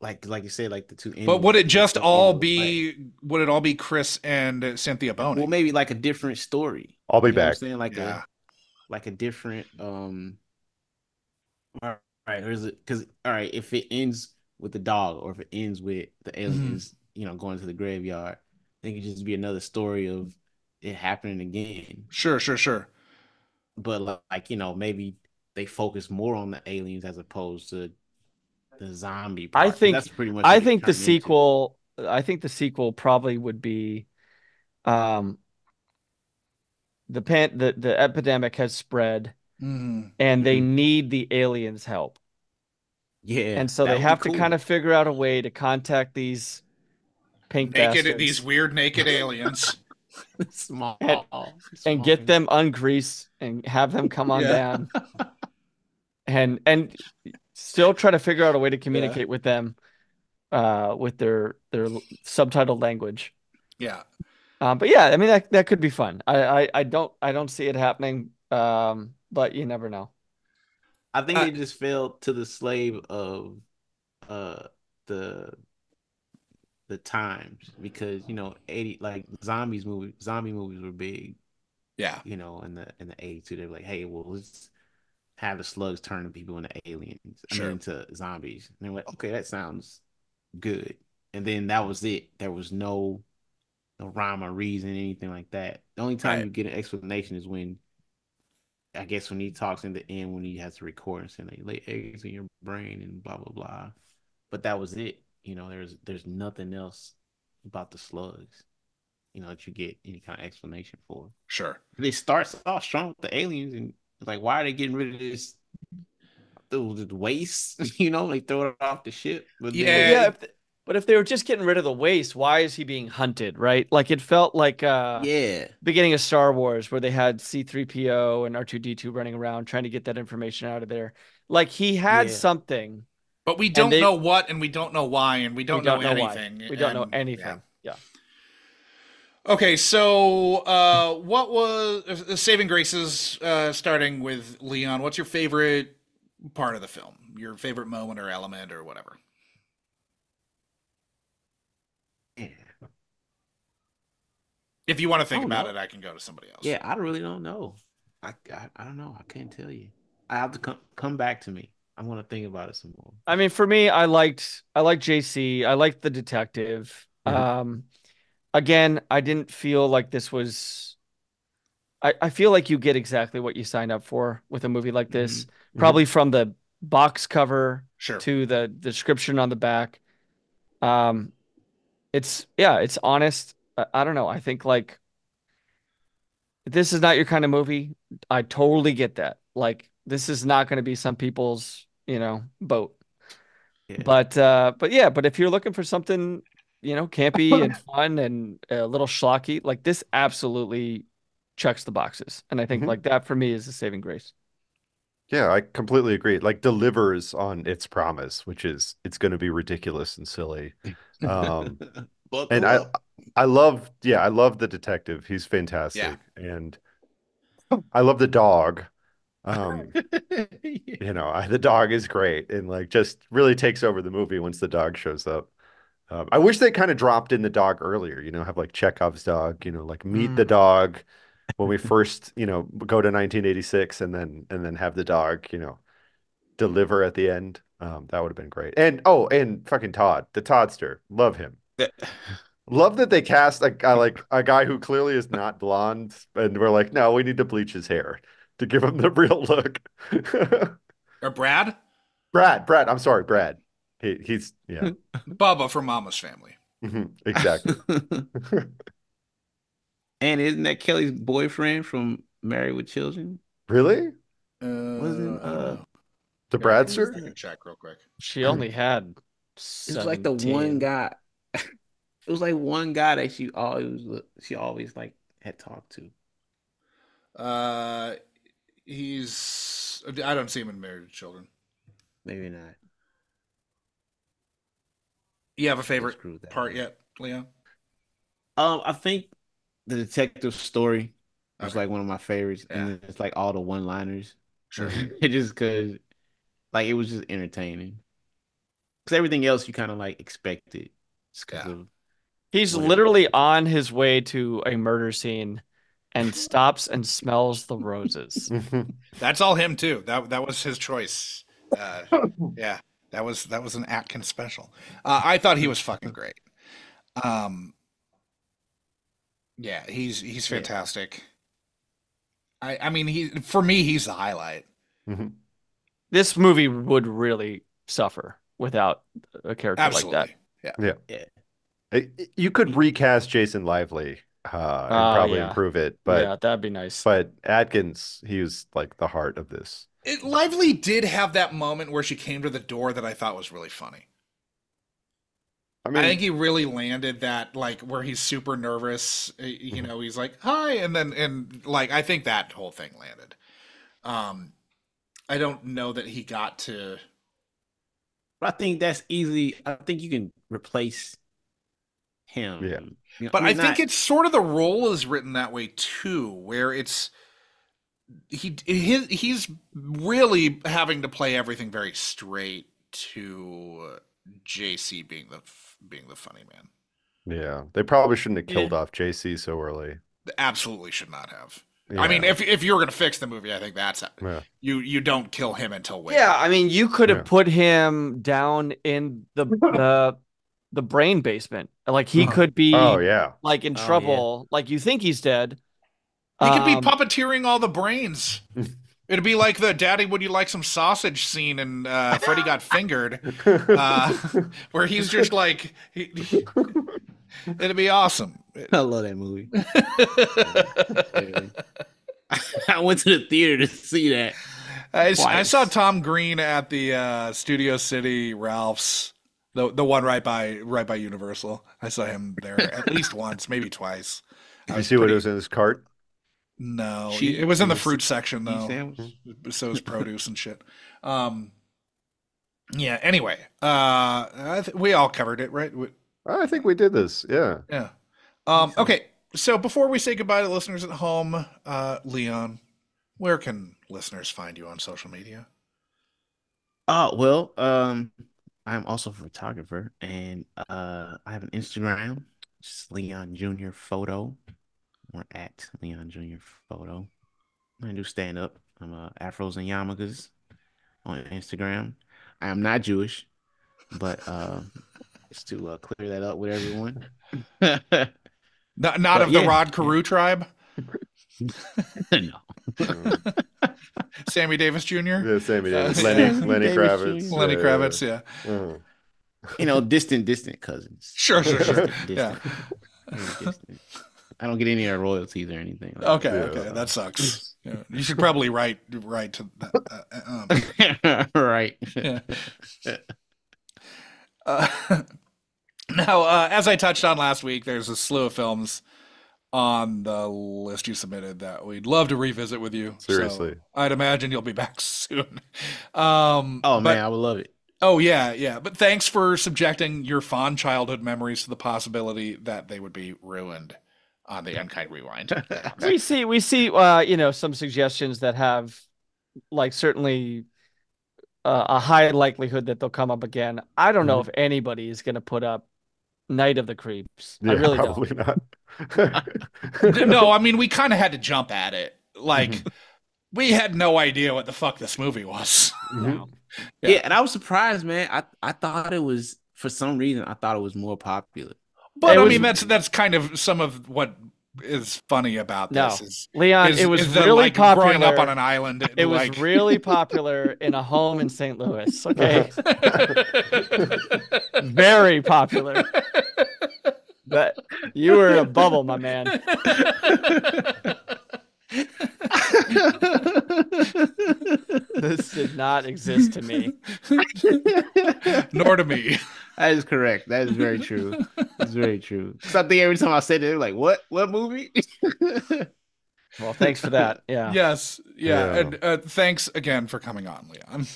like you said, like the two But endings would it could just go all either way. be would it all be Chris and Cynthia Well, boning? maybe like a different story. I'll be You know what I'm back. saying? Yeah. Like a different all right, or is it because all right, if it ends with the dog or if it ends with the Mhm. aliens, going to the graveyard, I think it could just be another story of it happening again. Sure, sure, sure. But like, maybe they focus more on the aliens as opposed to the zombie I part. 'Cause think that's pretty much I what it think the turned into. sequel. I think the sequel probably would be um, the epidemic has spread Mhm. and they Mhm. need the aliens' help. Yeah, And so that they would be have to kind cool. of figure out a way to contact these pink Naked these bastards weird naked aliens. and Small get thing. them ungreased and have them come on Yeah. down and still try to figure out a way to Yeah. communicate with them with their subtitled language. Yeah. But yeah, I mean that could be fun. I don't see it happening. But you never know. I think Uh, they just fell to the slave of uh the the times because 80 like zombie movies were big, yeah. in the 80s too. They were like, hey, well, let's have the slugs turn people into aliens. I mean Sure. into zombies. And they're like, okay, that sounds good. And then that was it. There was no rhyme or reason, anything like that. The only time Right. you get an explanation is when I guess when he talks in the end when he has to record and say like lay eggs in your brain and blah blah blah. But that was it. There's nothing else about the slugs, that you get any kind of explanation for. Sure. They start off strong with the aliens and it's like why are they getting rid of this waste? Like throw it off the ship. But But then Yeah. yeah, if they were just getting rid of the waste, why is he being hunted, right? Like it felt like yeah. beginning of Star Wars where they had C-3PO and R2-D2 running around trying to get that information out of there. Like he had Yeah. something But we and don't know what and we don't know why and we we don't know don't know why. anything. We don't know And yeah. anything. Yeah. Okay, so what was Saving Graces starting with Leon? What's your favorite part of the film? Your favorite moment or element or whatever? Yeah. If you want to I think don't about know. it, I can go to somebody else. Yeah, I really don't know. I don't know. I can't tell you. I have to come back to me. I'm gonna think about it some more. I mean, for me, I liked JC. I liked the detective. Mhm. Again, I didn't feel like this was I feel like you get exactly what you signed up for with a movie like Mm-hmm. this, Mhm. probably from the box cover Sure. to the description on the back. Um, it's honest. I don't know. I think like this is not your kind of movie. I totally get that. Like this is not going to be some people's, boat. Yeah. But yeah, but if you're looking for something, campy and fun and a little schlocky, like this absolutely checks the boxes. And I think Mhm. like that for me is the saving grace. Yeah, I completely agree. Like delivers on its promise, which is it's going to be ridiculous and silly. Um, and Buckle up. I love the detective. He's Yeah. fantastic. And I love the dog. Um, the dog is great and like just really takes over the movie once the dog shows up. I wish they kind of dropped in the dog earlier, have like Chekhov's dog, like meet the Mm. dog when we first, go to 1986 and then have the dog, deliver at the end. That would have been great. And fucking Todd, the Toddster, love him. Love that they cast a guy who clearly is not blonde, and we're like, no, we need to bleach his hair to give him the real look. Or Brad? Brad, I'm sorry, Brad. He's yeah. Bubba from Mama's Family. Exactly. And isn't that Kelly's boyfriend from Married with Children? Really? Wasn't I don't know. The I Bradster? can check real quick. She only had it was like the one 17. guy. It was like one guy that she always like had talked to. I don't see him in Married with Children. Maybe not. You have a favorite Screw that. part yet, Leon? I think the detective story was Okay. like one of my favorites, Yeah. and it's like all the one-liners. Sure. It just because, like, it was just entertaining. Because everything else you kind of like expected. Just 'cause Yeah. of He's what it literally on his way to a murder scene and stops and smells the roses. That's all him too. That was his choice. Yeah, that was an Atkins special. I thought he was fucking great. Yeah, he's fantastic. I mean for me he's the highlight. This movie would really suffer without a character Absolutely. like that. Yeah. Yeah. You could recast Jason Lively and probably yeah. improve it, Yeah, that'd be nice. but Atkins, he was like the heart of this. Lively did have that moment where she came to the door that I thought was really funny. I I mean, think he really landed that, like, where he's super nervous, you know, he's like, hi, and like, I think that whole thing landed. I don't know that he got to, But I think that's easy. I think you can replace him. Yeah. You know, but mean, I think it's sort of the role is written that way too, where it's, he's really having to play everything very straight to JC being the funny man. yeah, they probably shouldn't have killed off JC so early. Absolutely should not have. Yeah. I mean, if you were gonna fix the movie, I think that's Yeah. you don't kill him until way. Yeah, I mean, you could have Yeah. put him down in the brain basement. Like he could be Oh yeah. like in trouble. Like you think he's dead. He could be puppeteering all the brains. It'd be like the "Daddy, would you like some sausage?" scene in Freddy Got Fingered, where he's just like, it'd be awesome. I love that movie. I went to the theater to see that. I saw Tom Green at the Studio City Ralph's, the one right by Universal. I saw him there at least once, maybe twice. Did you see what was in his cart? No, Cheese- it was in the fruit section though. sandwich? So it was produce and shit. Yeah. Anyway, we all covered it, right? I think we did this. Yeah. Yeah. Okay. So before we say goodbye to listeners at home, Leon, where can listeners find you on social media? Oh, well, I'm also a photographer, and I have an Instagram, just Leon Jr. Photo, or at Leon Jr. Photo. I do stand up. I'm Afros and Yarmulkes on Instagram. I am not Jewish, but just to clear that up with everyone. Not of the Rod Carew tribe? No. Sammy Davis Jr.? Yeah, Sammy Davis. Sammy Lenny Davis Kravitz. Jr. Lenny Kravitz, yeah. Distant cousins. Sure. Distant. Yeah. Distant. I don't get any of royalties or anything. Okay, that sucks. Yeah. You should probably write to that. Right. Yeah. Now, as I touched on last week, there's a slew of films on the list you submitted that we'd love to revisit with you. Seriously. So I'd imagine you'll be back soon. Man, I would love it. Oh, yeah. But thanks for subjecting your fond childhood memories to the possibility that they would be ruined on the Unkind Rewind. we see some suggestions that have like certainly a high likelihood that they'll come up again. I don't know if anybody is going to put up Night of the Creeps. Yeah, I really probably don't. No, I mean, we kind of had to jump at it. Like, we had no idea what the fuck this movie was. No. Yeah, and I was surprised, man. I thought it was, for some reason, I thought it was more popular. But I mean, that's kind of some of what is funny about No, this is Leon, is, it was is the, really like, popular. growing up on an island. It was like... really popular in a home in St. Louis. Okay. Very popular. But you were in a bubble, my man. This did not exist to me. Nor to me. That is correct. That is very true. It's very true. Because I think every time I said it, they're like, "What? What movie?" Well, thanks for that. Yeah. Yes. Yeah. Yeah. And thanks again for coming on, Leon.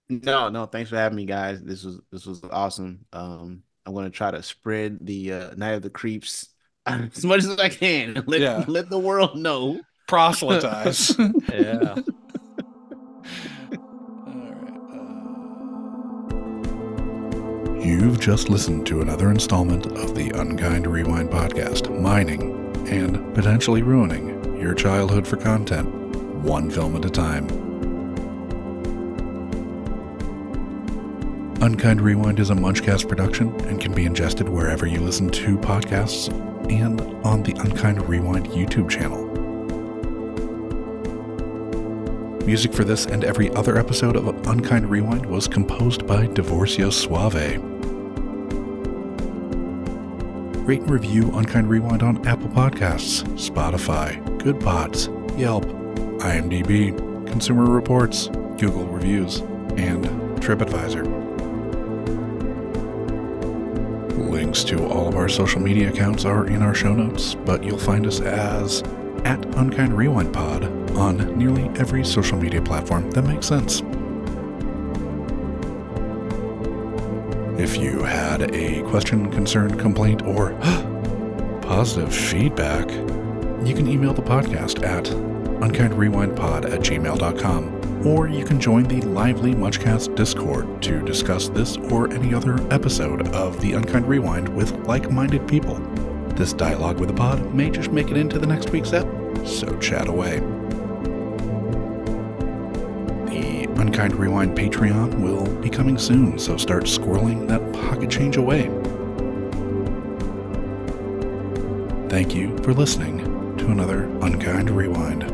No. Thanks for having me, guys. This was awesome. I'm gonna try to spread the Night of the Creeps as much as I can. Let the world know. Proselytize. Yeah. You've just listened to another installment of the Unkind Rewind podcast, mining and potentially ruining your childhood for content, one film at a time. Unkind Rewind is a Munchcast production and can be ingested wherever you listen to podcasts and on the Unkind Rewind YouTube channel. Music for this and every other episode of Unkind Rewind was composed by Divorcio Suave. Rate and review Unkind Rewind on Apple Podcasts, Spotify, Good Pods, Yelp, IMDb, Consumer Reports, Google Reviews, and TripAdvisor. Links to all of our social media accounts are in our show notes, but you'll find us as @UnkindRewindPod on nearly every social media platform that makes sense. If you had a question, concern, complaint, or positive feedback, you can email the podcast at unkindrewindpod@gmail.com, or you can join the lively Munchcast Discord to discuss this or any other episode of the Unkind Rewind with like-minded people. This dialogue with the pod may just make it into the next week's ep, so chat away. The Unkind Rewind Patreon will be coming soon, so start squirreling that pocket change away. Thank you for listening to another Unkind Rewind.